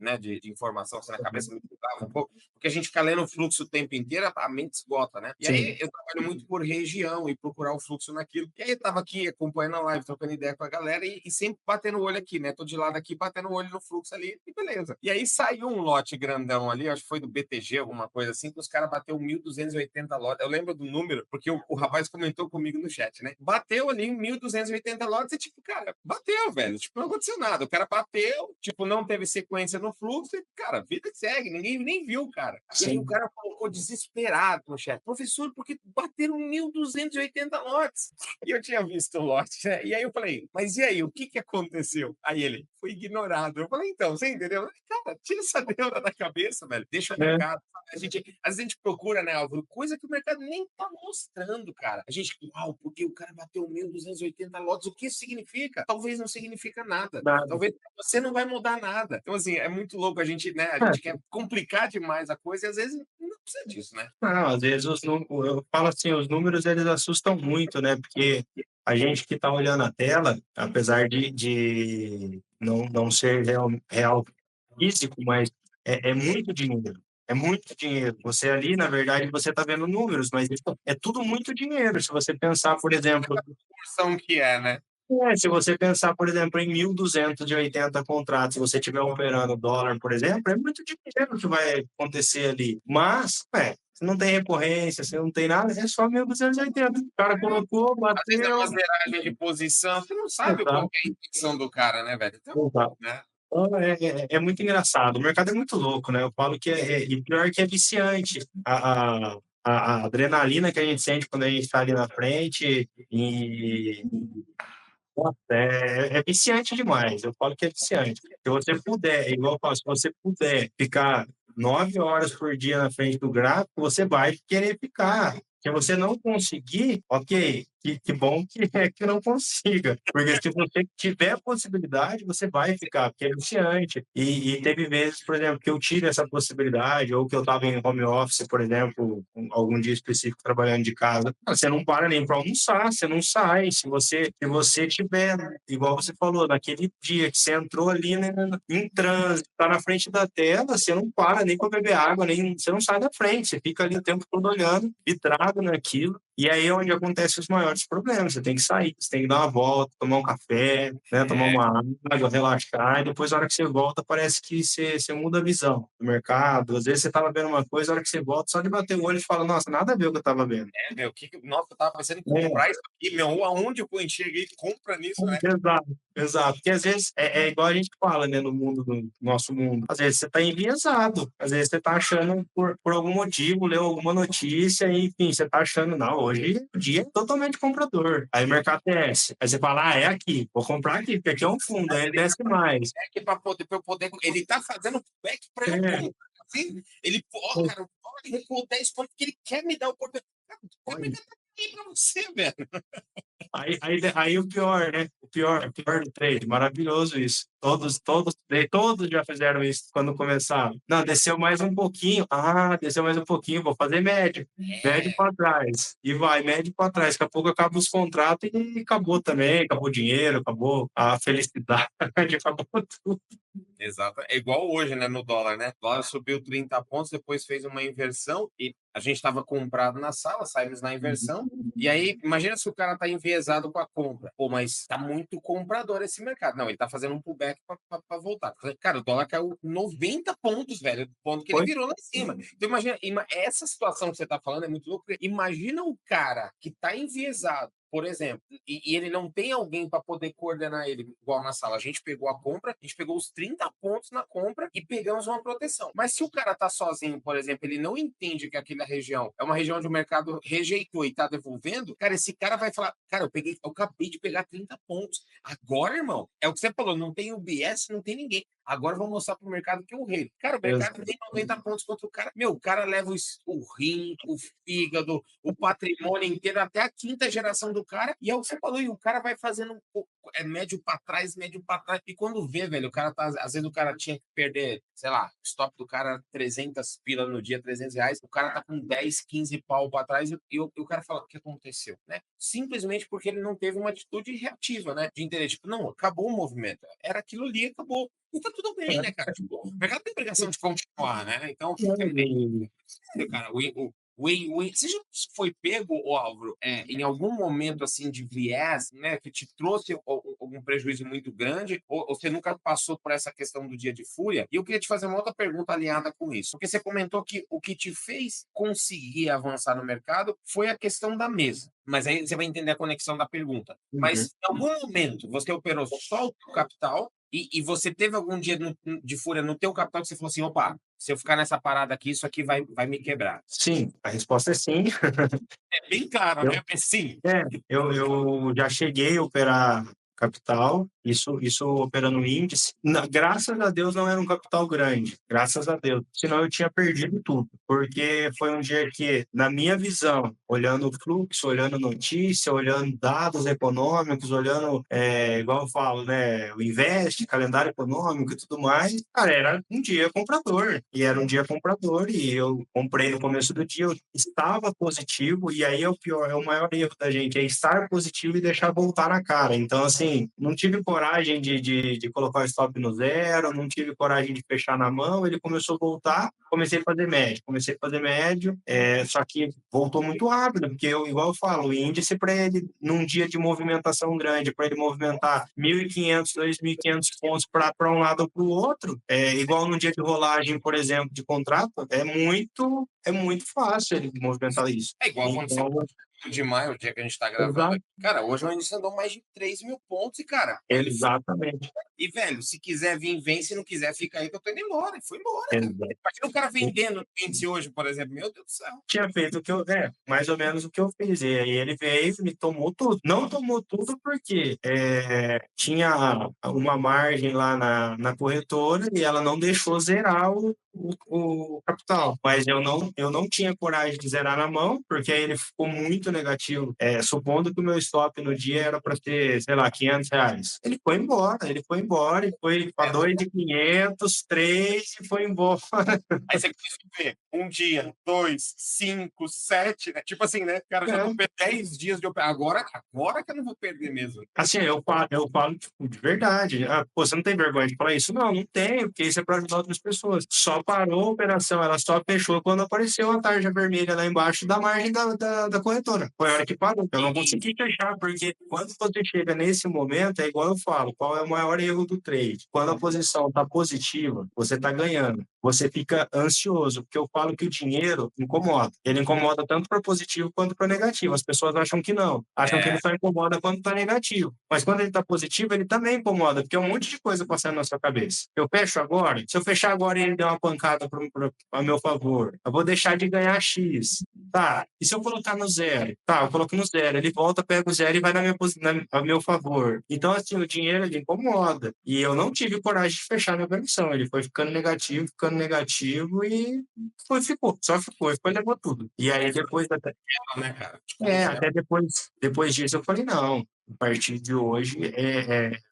informação assim, na cabeça, me bugava um pouco, porque a gente fica lendo o fluxo o tempo inteiro, a mente esgota, né? E aí Sim. eu trabalho muito por região e procurar o fluxo naquilo. E aí eu tava aqui acompanhando a live, trocando ideia com a galera e sempre batendo o olho aqui, né? Tô de lado aqui, batendo o olho no fluxo ali, e beleza. E aí saiu um lote grandão ali, acho que foi do BTG, alguma coisa assim, que os caras bateu 1.280 lotes. Eu lembro do número, porque o rapaz comentou comigo no chat, né? Bateu ali 1.280 lotes e, tipo, cara, bateu, velho. Tipo, não aconteceu nada. O cara bateu, tipo, não teve sequência no fluxo e, cara, vida que segue. Ninguém nem viu, cara. E aí o Sim. cara colocou desesperado no chat. Professor, porque bateram 1.280 lotes? E eu tinha visto o lote, né? E aí eu falei, mas e aí, o que que aconteceu? Aí ele, foi ignorado. Eu falei, então, você entendeu? Eu falei, cara, tira essa neura da cabeça, velho. Deixa o É. mercado. Às vezes a gente procura, né, Álvaro, coisa que o mercado nem tá mostrando, cara. A gente, uau, porque o cara bateu 1.280 lotes, o que isso significa? Talvez não significa nada. Nada. Talvez você não vai mudar nada. Então, assim, é muito louco a gente, né? A gente É. quer complicar demais a coisa e às vezes não precisa disso, né? Não, às vezes eu falo assim, os números eles assustam muito, né? Porque a gente que está olhando a tela, apesar de não ser real físico, mas é muito dinheiro. É muito dinheiro. Você ali, na verdade, você está vendo números, mas isso é tudo muito dinheiro. Se você pensar, por exemplo, Porção que é, né? se você pensar, por exemplo, em 1.280 contratos, se você estiver operando dólar, por exemplo, é muito dinheiro que vai acontecer ali. Mas, você não tem recorrência, você não tem nada, é só 1.280. O cara colocou, Às vezes é bateu. uma zeragem de posição, você não sabe qual Exato, que é a intenção do cara, né, velho? Então, exato. né? Então, é muito engraçado. O mercado é muito louco, né? Eu falo que e pior que é viciante. A adrenalina que a gente sente quando a gente está ali na frente e nossa, é viciante demais. Eu falo que é viciante. Se você puder, igual eu falo, se você puder ficar 9 horas por dia na frente do gráfico, você vai querer ficar. Se você não conseguir, ok, que bom que é que não consiga. Porque se você tiver a possibilidade, você vai ficar, porque é viciante. E teve vezes, por exemplo, que eu tive essa possibilidade, ou que eu estava em home office, por exemplo, algum dia específico trabalhando de casa. Você não para nem para almoçar, você não sai. Se você tiver, igual você falou, naquele dia que você entrou ali, né, em trânsito, tá na frente da tela, você não para nem para beber água, nem você não sai da frente, você fica ali o tempo todo olhando, vidrado naquilo. E aí é onde acontecem os maiores problemas. Você tem que sair, você tem que dar uma volta, tomar um café, né, tomar É, uma água, relaxar, e depois, na hora que você volta, parece que você muda a visão do mercado. Às vezes você estava vendo uma coisa, na hora que você volta, só de bater o olho e fala, nossa, nada a ver o que eu estava vendo. meu, nossa, eu tava pensando em É, comprar isso aqui, meu, aonde eu enxerguei, compra nisso, né? exato, exato. Porque às vezes é igual a gente fala, né, no mundo, do nosso mundo. Às vezes você está enviesado, às vezes você está achando por algum motivo, leu alguma notícia, e enfim, você está achando, não, hoje o dia é totalmente comprador. Aí o mercado desce. Aí você fala, é aqui, vou comprar aqui, porque aqui é um fundo, aí ele desce mais. Back pra eu poder. Ele tá fazendo back pra eu É, comprar. Assim, ele, ó, cara, ele recuou 10 pontos porque ele quer me dar o oportunidade. Cara, o mercado tá aí pra você, velho. aí o pior, né? O pior do trade, maravilhoso isso. Todos já fizeram isso quando começaram. Não, desceu mais um pouquinho. Ah, desceu mais um pouquinho, vou fazer médio. Médio É, para trás. E vai, médio para trás. Daqui a pouco acaba os contratos e acabou também. Acabou o dinheiro, acabou a felicidade, acabou tudo. exato. É igual hoje, né, no dólar, né? O dólar subiu 30 pontos, depois fez uma inversão e a gente estava comprado na sala, saímos na inversão. E aí, imagina se o cara tá enviesado com a compra. Pô, mas tá muito comprador esse mercado. Não, ele tá fazendo um pullback para voltar. Cara, o dólar caiu 90 pontos, velho, do ponto que ele Foi? virou lá em cima. Então, imagina, essa situação que você tá falando é muito louco. Imagina o cara que tá enviesado, por exemplo, e ele não tem alguém para poder coordenar ele, igual na sala. A gente pegou a compra, a gente pegou os 30 pontos na compra e pegamos uma proteção. Mas se o cara tá sozinho, por exemplo, ele não entende que aquela região é uma região onde o mercado rejeitou e tá devolvendo, cara, esse cara vai falar, cara, eu acabei de pegar 30 pontos. Agora, irmão, é o que você falou, não tem UBS, não tem ninguém. Agora vou mostrar pro mercado que é o rei. Cara, o mercado tem 90 pontos contra o cara. Meu, o cara leva o rim, o fígado, o patrimônio inteiro, até a quinta geração do cara. E é o que você falou, e o cara vai fazendo médio para trás, médio para trás. E quando vê, velho, o cara tá. Às vezes o cara tinha que perder, sei lá, stop do cara 300 pila no dia, R$ 300. O cara tá com 10, 15 pau para trás e o cara fala: o que aconteceu? Né? Simplesmente porque ele não teve uma atitude reativa, né? De interesse. Tipo, não, acabou o movimento. Era aquilo ali, acabou. E tá tudo bem, né, cara? Tipo, o mercado tem obrigação de continuar, né? Então, cara, você já foi pego, ô Álvaro, em algum momento assim de viés, né, que te trouxe algum prejuízo muito grande, ou você nunca passou por essa questão do dia de fúria? E eu queria te fazer uma outra pergunta alinhada com isso, porque você comentou que o que te fez conseguir avançar no mercado foi a questão da mesa. Mas aí você vai entender a conexão da pergunta. Mas Uhum. em algum momento você operou só o teu capital e você teve algum dia de fúria no teu capital que você falou assim, opa, se eu ficar nessa parada aqui, isso aqui vai me quebrar. Sim, a resposta é sim. É bem claro, Eu, né? É sim. eu já cheguei a operar capital, isso operando índice. Graças a Deus não era um capital grande, graças a Deus. Senão eu tinha perdido tudo, porque foi um dia que, na minha visão, olhando o fluxo, olhando notícia, olhando dados econômicos, olhando, igual eu falo, né, o Invest, calendário econômico e tudo mais, cara, era um dia comprador. E era um dia comprador, e eu comprei no começo do dia, eu estava positivo, e aí é o pior, é o maior erro da gente, é estar positivo e deixar voltar na cara. Então, assim, assim, não tive coragem de colocar o stop no zero, não tive coragem de fechar na mão, ele começou a voltar, comecei a fazer médio, só que voltou muito rápido, porque igual eu falo, o índice para ele, num dia de movimentação grande, para ele movimentar 1.500, 2.500 pontos para um lado ou para o outro, igual num dia de rolagem, por exemplo, de contrato, é muito fácil ele movimentar isso. É igual aconteceu Então, de maio, o dia que a gente tá gravando exa- aqui. Cara, hoje o índice andou mais de 3.000 pontos e, cara, ele foi. exatamente. E, velho, se quiser vir, vem. Se não quiser, fica aí que eu tô indo embora. E foi embora, cara. Exato. Imagina o cara vendendo índice hoje, por exemplo. Meu Deus do céu. Tinha feito mais ou menos o que eu fiz. E aí ele veio e me tomou tudo. Não tomou tudo porque tinha uma margem lá na corretora e ela não deixou zerar o capital. Mas eu não tinha coragem de zerar na mão, porque aí ele ficou muito negativo. Supondo que o meu stop no dia era para ter, sei lá, R$ 500. Ele foi embora e foi para 2.500, 3 e foi embora. Aí você começa a ver um dia, 2, 5, 7, né? Tipo assim, né? Cara, já tô perdendo 10 dias de operar. Agora que eu não vou perder mesmo. Assim, eu falo tipo, de verdade. Ah, pô, você não tem vergonha de falar isso? Não, não tenho, porque isso é para ajudar outras pessoas. Só parou a operação, ela só fechou quando apareceu a tarja vermelha lá embaixo da margem da corretora. Foi a hora que parou. Eu não consegui fechar, porque quando você chega nesse momento, é igual eu falo, qual é o maior erro do trade? Quando a posição está positiva, você está ganhando. Você fica ansioso, porque eu falo que o dinheiro incomoda. Ele incomoda tanto para positivo quanto para negativo. As pessoas acham que não. Acham que ele só incomoda quando está negativo. Mas quando ele está positivo, ele também incomoda, porque é um monte de coisa passando na sua cabeça. Eu fecho agora, se eu fechar agora e ele der uma pancada a meu favor, eu vou deixar de ganhar X. Tá, e se eu colocar no zero? Tá, eu coloco no zero, ele volta, pega o zero e vai a meu favor. Então, assim, o dinheiro ele incomoda. E eu não tive coragem de fechar minha permissão. Ele foi ficando negativo e só ficou, depois levou tudo. E aí depois Né, cara? Tipo, no zero. até depois disso eu falei, não, a partir de hoje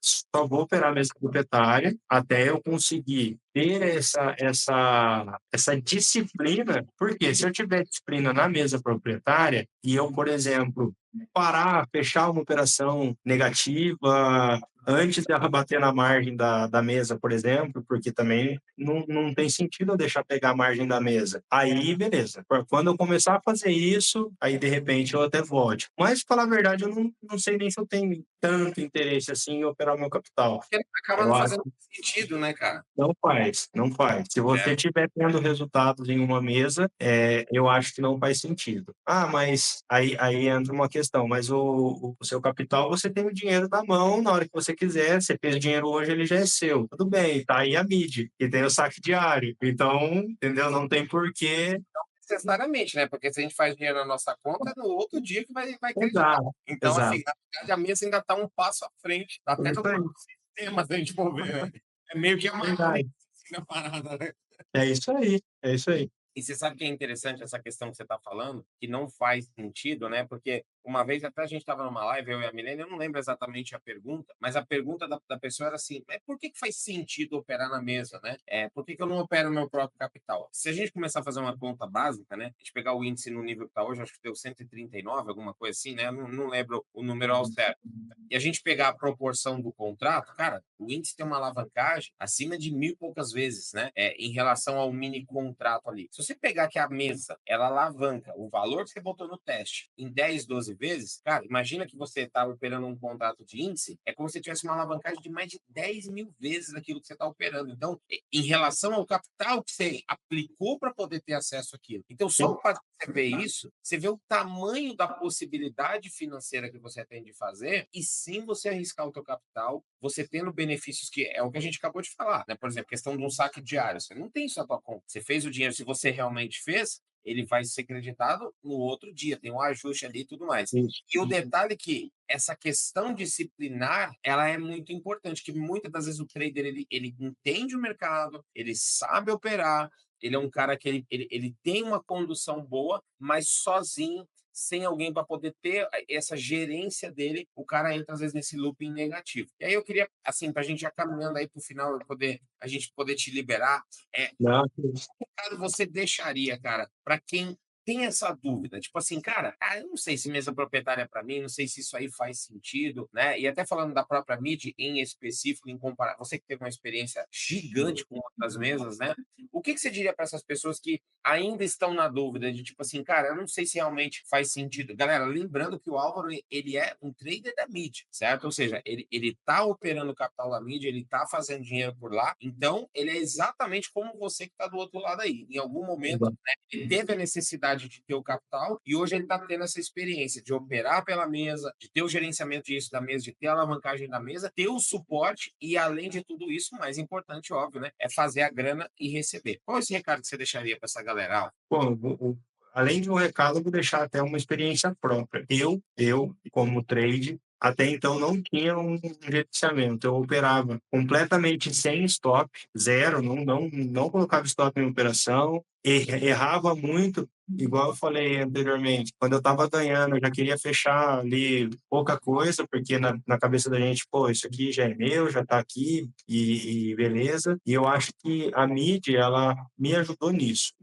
só vou operar mesa proprietária até eu conseguir ter essa disciplina, porque se eu tiver disciplina na mesa proprietária e eu, por exemplo, parar, fechar uma operação negativa antes de ela bater na margem da mesa, por exemplo, porque também não tem sentido eu deixar pegar a margem da mesa. Aí, beleza. Quando eu começar a fazer isso, aí de repente eu até volte. Mas, para falar a verdade, eu não sei nem se eu tenho tanto interesse assim em operar o meu capital. Porque acaba Eu não acho fazendo sentido, né, cara? não faz, não faz. Se você É. estiver tendo resultados em uma mesa, eu acho que não faz sentido. Ah, mas aí entra uma questão, mas o seu capital, você tem o dinheiro na mão na hora que você quiser, você fez dinheiro hoje, ele já é seu. Tudo bem, tá aí a MID, e tem o saque diário. Então, entendeu? Não tem porquê. Necessariamente, né? Porque se a gente faz dinheiro na nossa conta, no outro dia que vai acreditar. Exato, Então, exato. assim, na verdade, a mesa ainda está um passo à frente, É até do isso aí, próprio sistema, se a gente for ver, né? É meio que a Matrix verdade. assim, na parada, né? É isso aí, é isso aí. E você sabe que é interessante essa questão que você está falando, que não faz sentido, né? Porque uma vez até a gente estava numa live, eu e a Milene, eu não lembro exatamente a pergunta, mas a pergunta da pessoa era assim: mas por que faz sentido operar na mesa, né? Por que eu não opero o meu próprio capital? Se a gente começar a fazer uma conta básica, né? A gente pegar o índice no nível que está hoje, acho que deu 139, alguma coisa assim, né? Eu não lembro o número ao certo. E a gente pegar a proporção do contrato, cara, o índice tem uma alavancagem acima de 1.000 e poucas vezes, né? Em relação ao mini contrato ali. Se você pegar que a mesa, ela alavanca o valor que você botou no teste em 10, 12 vezes, cara, imagina que você está operando um contrato de índice, é como se tivesse uma alavancagem de mais de 10.000 vezes aquilo que você está operando. Então, em relação ao capital que você aplicou para poder ter acesso àquilo. Então, só o fato de você ver isso, você vê o tamanho da possibilidade financeira que você tem de fazer, e sim você arriscar o teu capital, você tendo benefícios que é o que a gente acabou de falar, né? Por exemplo, questão de um saque diário. Você não tem isso na tua conta. Você fez o dinheiro, se você realmente fez, ele vai ser creditado no outro dia, tem um ajuste ali e tudo mais. Isso. E o detalhe é que essa questão disciplinar, ela é muito importante, que muitas das vezes o trader, ele entende o mercado, ele sabe operar, ele é um cara que ele tem uma condução boa, mas sozinho, sem alguém para poder ter essa gerência dele, o cara entra às vezes nesse looping negativo. E aí eu queria, assim, para a gente já caminhando aí para o final, a gente poder te liberar, Não, recado você deixaria, cara, para quem tem essa dúvida, tipo assim, cara, eu não sei se mesa proprietária é para mim, não sei se isso aí faz sentido, né? E até falando da própria MIDI em específico, em comparar, você que teve uma experiência gigante com outras mesas, né? O que você diria para essas pessoas que ainda estão na dúvida de tipo assim, cara, eu não sei se realmente faz sentido. Galera, lembrando que o Álvaro, ele é um trader da mídia, certo? Ou seja, ele tá operando o capital da mídia, ele tá fazendo dinheiro por lá, então ele é exatamente como você que tá do outro lado aí. Em algum momento, né, ele teve a necessidade de ter o capital e hoje ele tá tendo essa experiência de operar pela mesa, de ter o gerenciamento disso da mesa, de ter a alavancagem da mesa, ter o suporte e, além de tudo isso, o mais importante, óbvio, né, é fazer a grana e receber. Qual é esse recado que você deixaria para essa galera? Bom, além de um recado, eu vou deixar até uma experiência própria. Eu como trade, até então não tinha um gerenciamento. Eu operava completamente sem stop, zero, não colocava stop em operação, errava muito. Igual eu falei anteriormente, quando eu estava ganhando, eu já queria fechar ali pouca coisa, porque na cabeça da gente, pô, isso aqui já é meu, já está aqui, e beleza. E eu acho que a mídia, ela me ajudou nisso.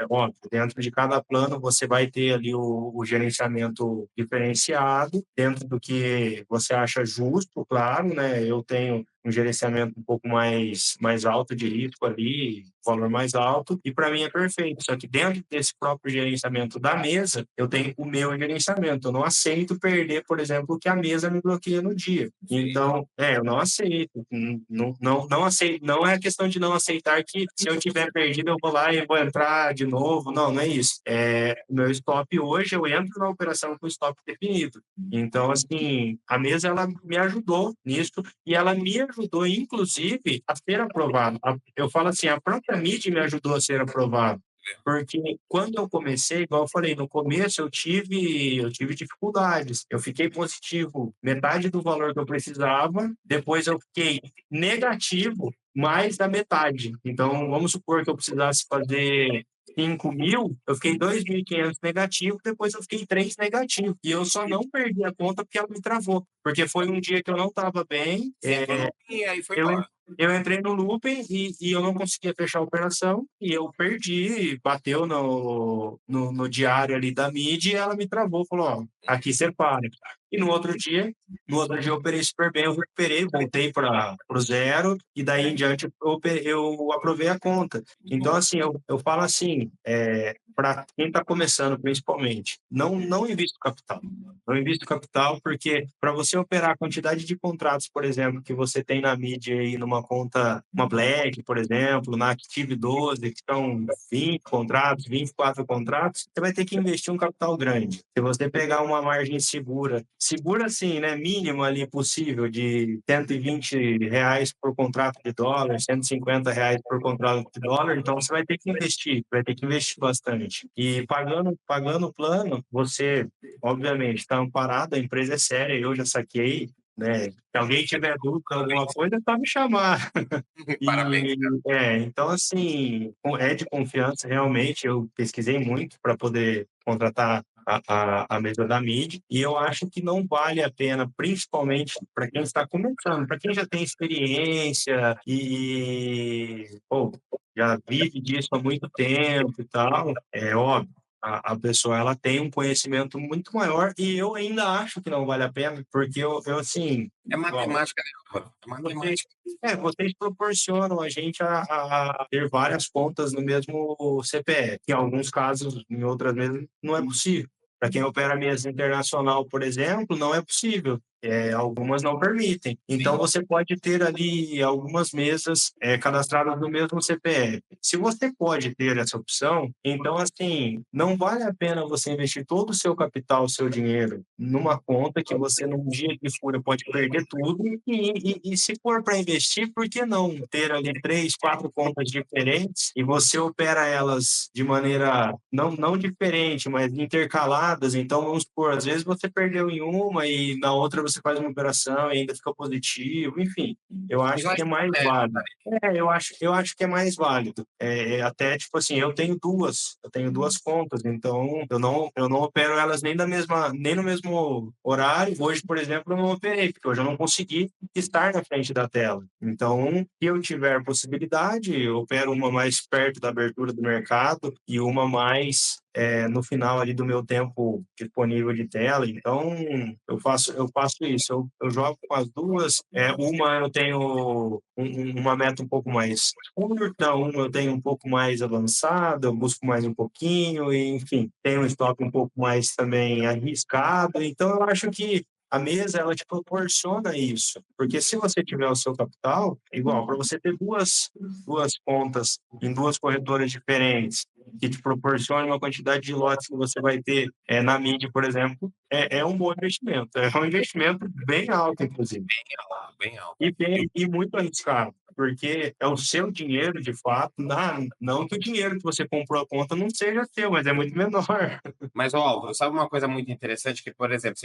Óbvio, dentro de cada plano você vai ter ali o gerenciamento diferenciado, dentro do que você acha justo, claro, né? Eu tenho um gerenciamento um pouco mais alto de risco ali, valor mais alto, e para mim é perfeito. Só que dentro desse próprio gerenciamento da mesa, eu tenho o meu gerenciamento. Eu não aceito perder, por exemplo, que a mesa me bloqueia no dia. Então, eu não aceito. Não aceito. Não é questão de não aceitar que se eu tiver perdido, eu vou lá e vou entrar de novo. Não é isso. O meu stop hoje, eu entro na operação com stop definido. Então, assim, a mesa, ela me ajudou nisso e ela me ajudou, inclusive, a ser aprovado. Eu falo assim, a própria mídia me ajudou a ser aprovado. Porque quando eu comecei, igual eu falei, no começo eu tive dificuldades. Eu fiquei positivo metade do valor que eu precisava, depois eu fiquei negativo mais da metade. Então, vamos supor que eu precisasse fazer 5.000, eu fiquei 2.500 negativo, depois eu fiquei 3 negativo. E eu só não perdi a conta porque ela me travou. Porque foi um dia que eu não estava bem. E aí foi Eu, embora. eu entrei no looping e eu não conseguia fechar a operação e eu perdi, bateu no diário ali da mídia e ela me travou, falou, ó, aqui você para. E no outro dia eu operei super bem, eu recuperei, voltei para o zero e daí em diante eu aprovei a conta. Então, assim, eu falo assim, para quem está começando principalmente, não invista capital. Não invista capital porque para você operar a quantidade de contratos, por exemplo, que você tem na mídia aí numa conta, uma Black, por exemplo, na Active 12, que são 20 contratos, 24 contratos, você vai ter que investir um capital grande. Se você pegar uma margem segura assim, né, mínima ali possível, de R$ 120 por contrato de dólar, R$ 150 por contrato de dólar, então você vai ter que investir bastante. E pagando o plano, você, obviamente, está amparado, a empresa é séria, eu já saquei, né? Se alguém tiver dúvida, alguma coisa, é só me chamar. Parabéns. Então, assim, é de confiança, realmente. Eu pesquisei muito para poder contratar a mesa da MID e eu acho que não vale a pena, principalmente para quem está começando, para quem já tem experiência pô, já vive disso há muito tempo e tal. É óbvio. A pessoa ela tem um conhecimento muito maior e eu ainda acho que não vale a pena, porque eu assim, É matemática, né, Álvaro? É vocês, matemática. vocês proporcionam a gente a ter várias contas no mesmo CPF. Em alguns casos, em outras vezes, não é possível. Para quem opera mesa internacional, por exemplo, não é possível. Algumas não permitem. Então, você pode ter ali algumas mesas cadastradas no mesmo CPF. Se você pode ter essa opção, então, assim, não vale a pena você investir todo o seu capital, o seu dinheiro, numa conta que você, num dia de fúria, pode perder tudo. E se for para investir, por que não ter ali 3, 4 contas diferentes e você opera elas de maneira não diferente, mas intercaladas? Então, vamos supor, às vezes você perdeu em uma e na outra você faz uma operação e ainda fica positivo, enfim, eu Mas acho eu que é acho que mais é, válido. Eu acho que é mais válido. Até, tipo assim, eu tenho duas contas, então eu não opero elas nem no mesmo horário. Hoje, por exemplo, eu não operei, porque hoje eu não consegui estar na frente da tela. Então, se eu tiver possibilidade, eu opero uma mais perto da abertura do mercado e uma mais no final ali do meu tempo disponível de tela. Então, eu faço isso. Eu jogo com as duas. Uma eu tenho uma meta um pouco mais curta, uma eu tenho um pouco mais avançada, eu busco mais um pouquinho, e, enfim, tenho um estoque um pouco mais também arriscado. Então, eu acho que a mesa, ela te proporciona isso, porque se você tiver o seu capital, igual, para você ter duas contas em duas corretoras diferentes, que te proporcione uma quantidade de lotes que você vai ter na mídia, por exemplo, é um bom investimento. É um investimento bem alto, inclusive. Bem alto. E muito arriscado, porque é o seu dinheiro, de fato, não que o dinheiro que você comprou a conta não seja seu, mas é muito menor. Mas, ó, Álvaro, sabe uma coisa muito interessante que, por exemplo,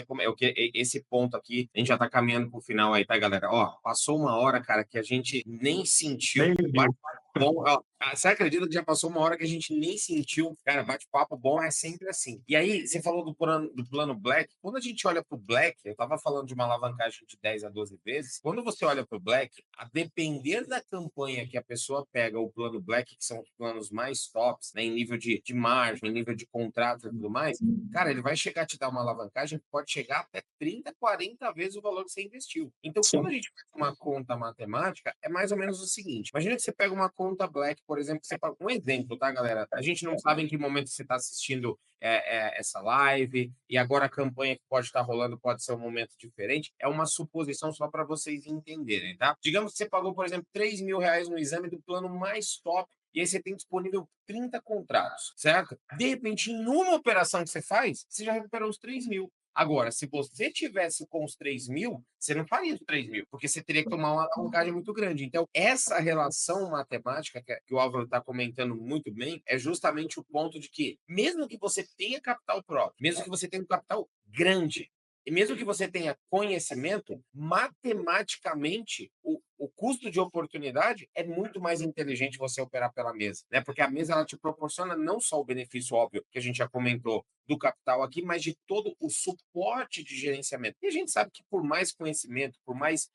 esse ponto aqui, a gente já tá caminhando pro final aí, tá, galera? Ó, passou uma hora, cara, que a gente nem sentiu. Nem viu. Bom, ó, você acredita que já passou uma hora que a gente nem sentiu? Cara, bate-papo bom é sempre assim. E aí, você falou do plano Black. Quando a gente olha pro Black, eu tava falando de uma alavancagem de 10 a 12 vezes. Quando você olha pro Black, a depender da campanha que a pessoa pega o plano Black, que são os planos mais tops, né, em nível de margem, em nível de contrato e tudo mais, cara, ele vai chegar a te dar uma alavancagem que pode chegar até 30, 40 vezes o valor que você investiu. Então, quando a Sim. gente faz uma conta matemática, é mais ou menos o seguinte: imagina que você pega uma conta Black, por exemplo, que você paga. Um exemplo, tá, galera? A gente não sabe em que momento você está assistindo essa live, e agora a campanha que pode estar rolando pode ser um momento diferente. É uma suposição só para vocês entenderem, tá? Digamos que você pagou, por exemplo, R$ 3.000 no exame do plano mais top, e aí você tem disponível 30 contratos, certo? De repente, em uma operação que você faz, você já recuperou os 3.000. Agora, se você tivesse com os 3.000, você não faria os 3.000, porque você teria que tomar uma alavancagem muito grande. Então, essa relação matemática que o Álvaro está comentando muito bem é justamente o ponto de que, mesmo que você tenha capital próprio, mesmo que você tenha um capital grande, e mesmo que você tenha conhecimento, matematicamente, o custo de oportunidade é muito mais inteligente você operar pela mesa, né? Porque a mesa ela te proporciona não só o benefício óbvio que a gente já comentou do capital aqui, mas de todo o suporte de gerenciamento. E a gente sabe que por mais conhecimento, por mais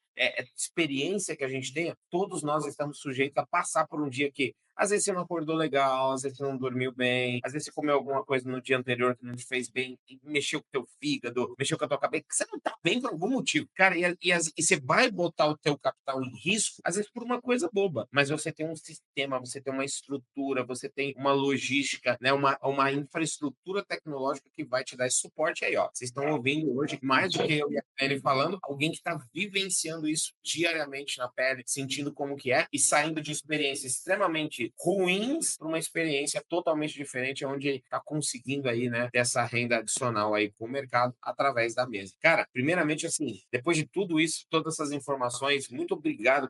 experiência que a gente tenha, todos nós estamos sujeitos a passar por um dia que às vezes você não acordou legal, às vezes você não dormiu bem, às vezes você comeu alguma coisa no dia anterior que não te fez bem, e mexeu com o teu fígado, mexeu com a tua cabeça, que você não tá bem por algum motivo. Cara, e você vai botar o teu capital em risco, às vezes por uma coisa boba, mas você tem um sistema, você tem uma estrutura, você tem uma logística, né, uma infraestrutura tecnológica que vai te dar esse suporte aí, ó. Vocês estão ouvindo hoje, mais do que eu e a Kelly falando, alguém que está vivenciando isso diariamente na pele, sentindo como que é, e saindo de experiências extremamente ruins para uma experiência totalmente diferente, onde está conseguindo aí, né, dessa renda adicional aí para o mercado através da mesa. Cara, primeiramente, assim, depois de tudo isso, todas essas informações, muito obrigado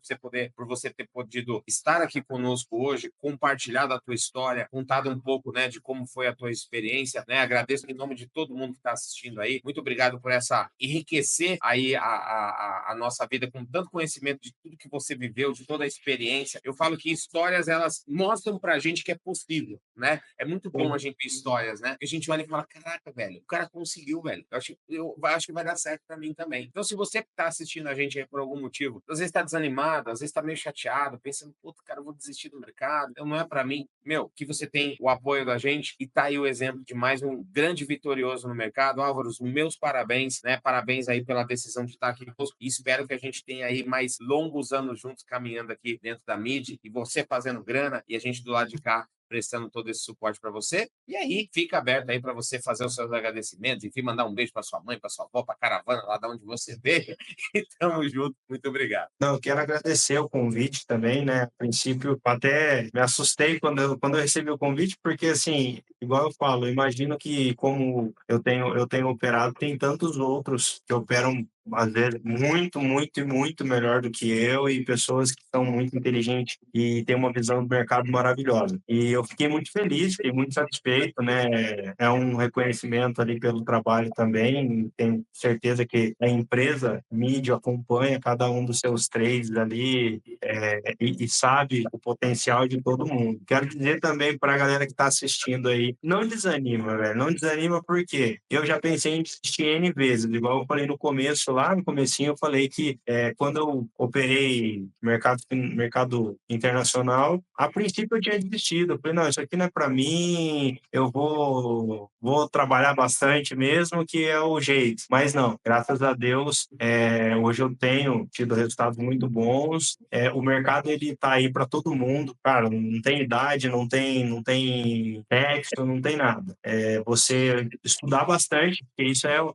por você ter podido estar aqui conosco hoje, compartilhar da tua história, contado um pouco, né, de como foi a tua experiência, né? Agradeço em nome de todo mundo que está assistindo aí. Muito obrigado por essa enriquecer aí a nossa vida com tanto conhecimento de tudo que você viveu, de toda a experiência. Eu falo que histórias, elas mostram pra gente que é possível, né? É muito bom a gente ver histórias, né? Que a gente olha e fala, caraca, velho, o cara conseguiu, velho. Eu acho que vai dar certo pra mim também. Então, se você tá assistindo a gente aí por algum motivo, às vezes tá desanimado, às vezes tá meio chateado, pensando, puta, cara, eu vou desistir do mercado, então não é pra mim. Meu, que você tem o apoio da gente e tá aí o exemplo de mais um grande vitorioso no mercado. Álvaro, os meus parabéns, né? Parabéns aí pela decisão de estar aqui conosco, e espero que a gente tenha aí mais longos anos juntos caminhando aqui dentro da mídia, e você fazendo grana e a gente do lado de cá prestando todo esse suporte para você. E aí fica aberto aí para você fazer os seus agradecimentos, enfim, mandar um beijo para sua mãe, para sua avó, para a caravana lá de onde você veio. E tamo junto. Muito obrigado. Não, eu quero agradecer o convite também, né? A princípio, até me assustei quando eu recebi o convite, porque, assim, igual eu falo, eu imagino que, como eu tenho operado, tem tantos outros que operam, às vezes, muito, muito e muito melhor do que eu, e pessoas que são muito inteligentes e têm uma visão do mercado maravilhosa. E eu fiquei muito feliz, fiquei muito satisfeito, né? É um reconhecimento ali pelo trabalho também. Tenho certeza que a empresa, mídia, acompanha cada um dos seus trades ali, e sabe o potencial de todo mundo. Quero dizer também para a galera que está assistindo aí, não desanima, velho, não desanima, porque eu já pensei em desistir N vezes, igual eu falei no começo, lá no comecinho eu falei que quando eu operei mercado internacional, a princípio eu tinha desistido, falei, não, isso aqui não é para mim, eu vou trabalhar bastante mesmo, que é o jeito. Mas não, graças a Deus, hoje eu tenho tido resultados muito bons. O mercado, ele tá aí para todo mundo, cara, não tem idade, não tem sexo, não tem nada. Você estudar bastante, porque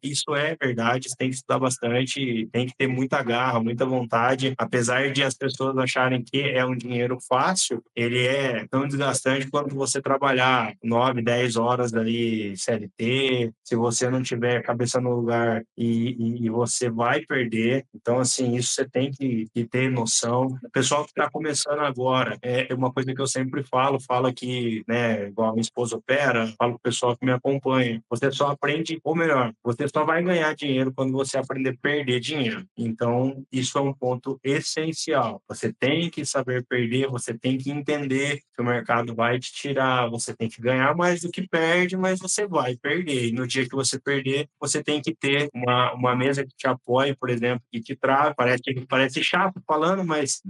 isso é verdade, você tem que estudar bastante, tem que ter muita garra, muita vontade, apesar de as pessoas acharem que é um dinheiro fácil, ele é tão desgastante quanto você trabalhar 9, 10 horas ali CLT, se você não tiver a cabeça no lugar e você vai perder. Então, assim, isso você tem que ter noção. O pessoal que está começando agora, é uma coisa que eu sempre falo que, né, igual a minha esposa opera, falo para o pessoal que me acompanha, você só aprende, ou melhor, você só vai ganhar dinheiro quando você aprender a perder dinheiro. Então, isso é um ponto essencial. Você tem que saber perder, você tem que entender que o mercado vai te tirar, você tem que ganhar mais do que perde, mas você vai perder. E no dia que você perder, você tem que ter uma mesa que te apoie, por exemplo, que te trave. Parece chato falando, mas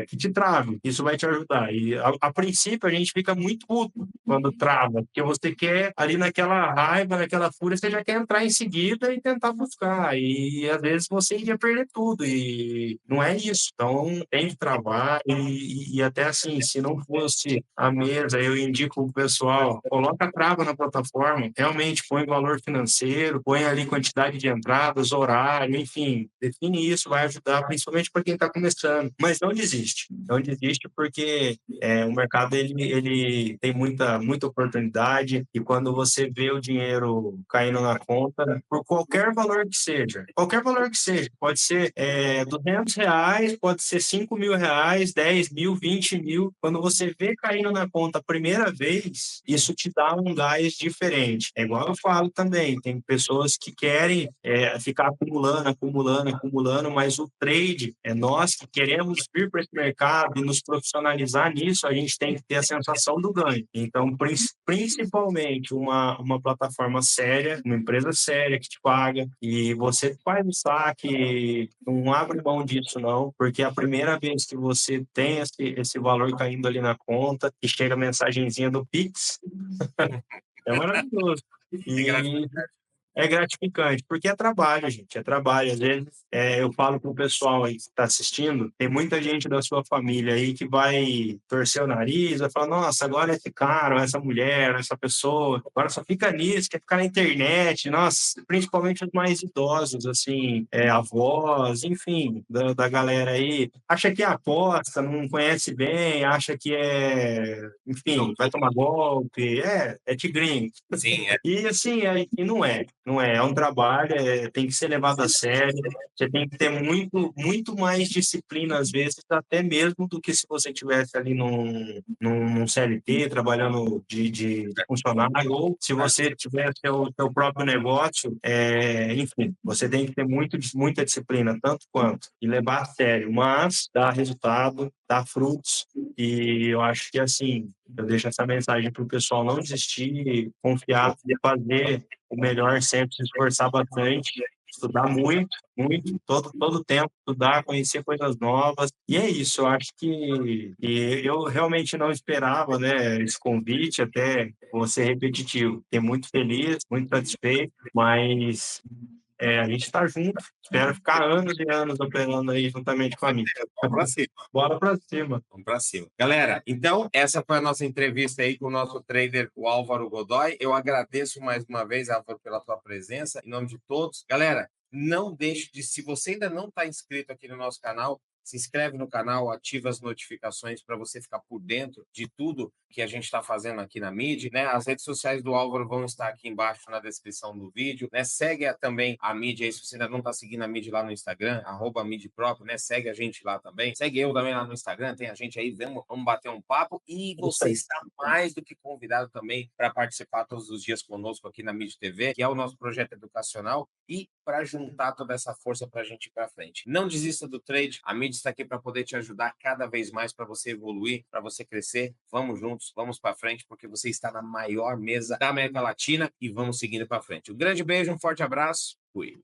que te trave. Isso vai te ajudar. E a princípio a gente fica muito puto quando trava, porque você quer ali naquela raiva, naquela fúria, você já quer entrar em seguida e tentar buscar. E às vezes você ia perder tudo. E não é isso. Então tem que travar. E até assim, se não fosse a mesa, eu indico o pessoal, coloca a trava na plataforma, realmente põe valor financeiro, põe ali quantidade de entradas, horário, enfim, define isso, vai ajudar, principalmente para quem está começando. Mas não desiste. Não desiste porque o mercado ele tem muita oportunidade e quando você vê o dinheiro caindo na conta, por qualquer valor que seja, pode ser R$ 200, pode ser R$ 5.000, 10.000, 20.000, quando você vê caindo na conta a primeira vez, isso te dá um gás diferente. É igual eu falo também, tem pessoas que querem ficar acumulando, mas o trade, nós que queremos vir para esse mercado e nos profissionalizar nisso, a gente tem que ter a sensação do ganho. Então, principalmente uma plataforma séria, uma empresa séria que te paga, e você faz o saque, não abre mão disso não, porque a primeira vez que você tem esse valor caindo ali na conta e chega a mensagenzinha do Pix, é maravilhoso. E é gratificante, porque é trabalho, gente, é trabalho. Às vezes, eu falo para o pessoal aí que está assistindo, tem muita gente da sua família aí que vai torcer o nariz, vai falar, nossa, agora esse cara, ou essa mulher, ou essa pessoa, agora só fica nisso, quer ficar na internet, nossa, principalmente os mais idosos, assim, avós, enfim, da galera aí, acha que é aposta, não conhece bem, acha que enfim, vai tomar golpe, é tigrinho. Sim, E assim, e não é um trabalho, tem que ser levado a sério, você tem que ter muito mais disciplina, às vezes, até mesmo do que se você tivesse ali num CLT, trabalhando de funcionário, ou se você tivesse seu próprio negócio, enfim, você tem que ter muita disciplina, tanto quanto, e levar a sério, mas dá resultado, dá frutos, e eu acho que, assim, eu deixo essa mensagem para o pessoal não desistir, confiar, fazer o melhor sempre, se esforçar bastante, estudar muito, muito, todo tempo, estudar, conhecer coisas novas. E é isso, eu acho que eu realmente não esperava, né, esse convite, até vou ser repetitivo. Fiquei muito feliz, muito satisfeito, mas a gente está junto. Espero ficar anos e anos operando aí juntamente com a mim. vamos para cima. Bora para cima. Vamos para cima. Galera, então, essa foi a nossa entrevista aí com o nosso trader, o Álvaro Godoy. Eu agradeço mais uma vez, Álvaro, pela tua presença, em nome de todos. Galera, não deixe de, se você ainda não está inscrito aqui no nosso canal, se inscreve no canal, ativa as notificações para você ficar por dentro de tudo que a gente está fazendo aqui na Mid, né? As redes sociais do Álvaro vão estar aqui embaixo na descrição do vídeo, né? Segue também a Mid aí, se você ainda não está seguindo a Mid lá no Instagram, @midpróprio, né? Segue a gente lá também. Segue eu também lá no Instagram, tem a gente aí, vamos bater um papo. E você está mais do que convidado também para participar todos os dias conosco aqui na Mid TV, que é o nosso projeto educacional, e para juntar toda essa força para a gente ir para frente. Não desista do trade, a Mid está aqui para poder te ajudar cada vez mais para você evoluir, para você crescer. Vamos juntos, vamos para frente, porque você está na maior mesa da América Latina e vamos seguindo para frente. Um grande beijo, um forte abraço. Fui.